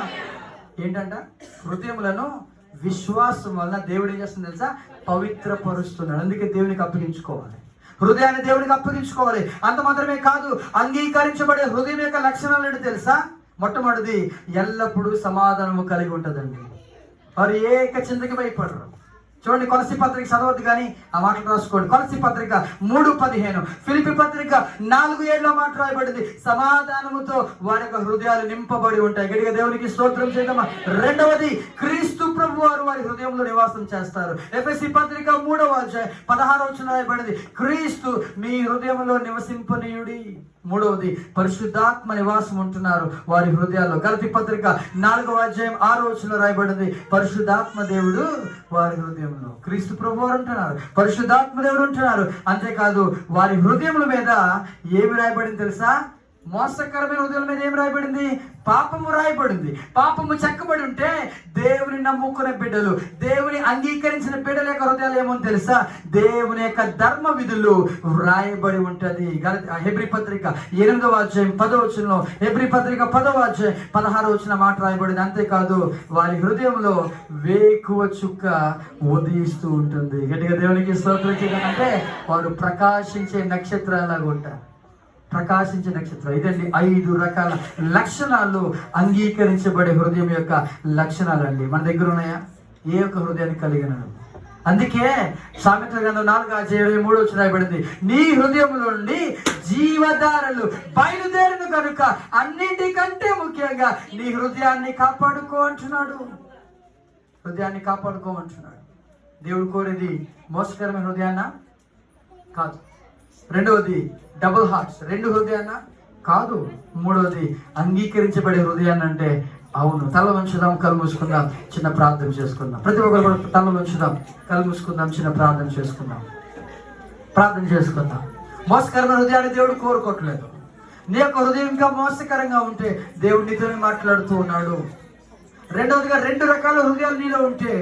ఏంటంట? హృదయములను విశ్వాసం వలన దేవుడు ఏం చేస్తుంది తెలుసా? పవిత్రపరుస్తున్నాడు. అందుకే దేవునికి అప్పగించుకోవాలి. హృదయాన్ని దేవునికి అప్పగించుకోవాలి. అంత మాత్రమే కాదు, అంగీకరించబడే హృదయం యొక్క లక్షణాలు ఏంటో తెలుసా? మొట్టమొదటిది ఎల్లప్పుడూ సమాధానము కలిగి ఉంటుందండి. వారు ఏక చింతకి భయపడరు. చూడండి, కొలసి పత్రిక చదవద్దు కానీ ఆ మాటలు రాసుకోండి. కొలసి పత్రిక 3:15, ఫిలిప్పీ పత్రిక 4:7 మాట రాయబడింది. సమాధానముతో వారి యొక్క హృదయాలు నింపబడి ఉంటాయి. గట్టిగా దేవునికి స్తోత్రం చేద్దామా. రెండవది, క్రీస్తు ప్రభు వారు వారి హృదయంలో నివాసం చేస్తారు. ఎఫెసీ పత్రిక 3వ అధ్యాయం 16వ వచనం రాయబడింది, క్రీస్తు మీ హృదయంలో నివసింపనీయుడి. మూడవది, పరిశుద్ధాత్మ నివాసం ఉంటున్నారు వారి హృదయాల్లో. గలతీ పత్రిక 4వ అధ్యాయం 6వ వచనంలో రాయబడింది, పరిశుద్ధాత్మ దేవుడు వారి హృదయంలో. క్రీస్తు ప్రభు వారు ఉంటున్నారు, పరిశుద్ధాత్మ దేవుడు ఉంటున్నారు. అంతేకాదు వారి హృదయముల మీద ఏమి రాయబడింది తెలుసా? మోసకరమైన హృదయాల మీద ఏమి రాయబడింది? పాపము రాయబడింది. పాపము చెక్కబడి ఉంటే దేవుని నమ్ముకునే బిడ్డలు, దేవుని అంగీకరించిన బిడ్డల యొక్క హృదయాలు ఏమో తెలుసా? దేవుని యొక్క ధర్మ విధులు రాయబడి ఉంటది. హెబ్రీ పత్రిక 8వ అధ్యాయం 10వ వచనంలో, హెబ్రీ పత్రిక 10వ అధ్యాయం 16వ వచనం మాట రాయబడింది. అంతేకాదు వారి హృదయంలో వేకువ చుక్క ఉదయిస్తూ ఉంటుంది. గట్టిగా దేవునికి స్తోత్రం చేయాలంటే వారు ప్రకాశించే నక్షత్రాలాగా ఉంటారు. ప్రకాశించే నక్షత్రం. ఇదండి 5 రకాల లక్షణాలు అంగీకరించబడే హృదయం యొక్క లక్షణాలండి. మన దగ్గర ఉన్నాయా? ఏ ఒక్క హృదయాన్ని కలిగినను. అందుకే సామెతల గ్రంథం 4:23 రాయబడింది, నీ హృదయంలో నుండి జీవధారలు బయలుదేరును కనుక అన్నింటికంటే ముఖ్యంగా నీ హృదయాన్ని కాపాడుకో అంటున్నాడు. హృదయాన్ని కాపాడుకో అంటున్నాడు. దేవుడు కోరేది మోసకరమైన హృదయాన్న కాదు. రెండవది డబుల్ హార్ట్స్, 2 హృదయాన్న కాదు. మూడవది అంగీకరించబడే హృదయాన్ని అంటే అవును. తల వంచుదాం, కళ్ళు మూసుకుందాం, చిన్న ప్రార్థన చేసుకుందాం. ప్రతి ఒక్కరు కూడా తల వంచుదాం, కళ్ళు మూసుకుందాం, చిన్న ప్రార్థన చేసుకుందాం. మోసకరమైన హృదయాన్ని దేవుడు కోరుకోవట్లేదు. నీ యొక్క హృదయం ఇంకా మోసకరంగా ఉంటే దేవుడు నీతోనే మాట్లాడుతూ ఉన్నాడు. రెండవదిగా 2 రకాల హృదయాలు నీలో ఉంటే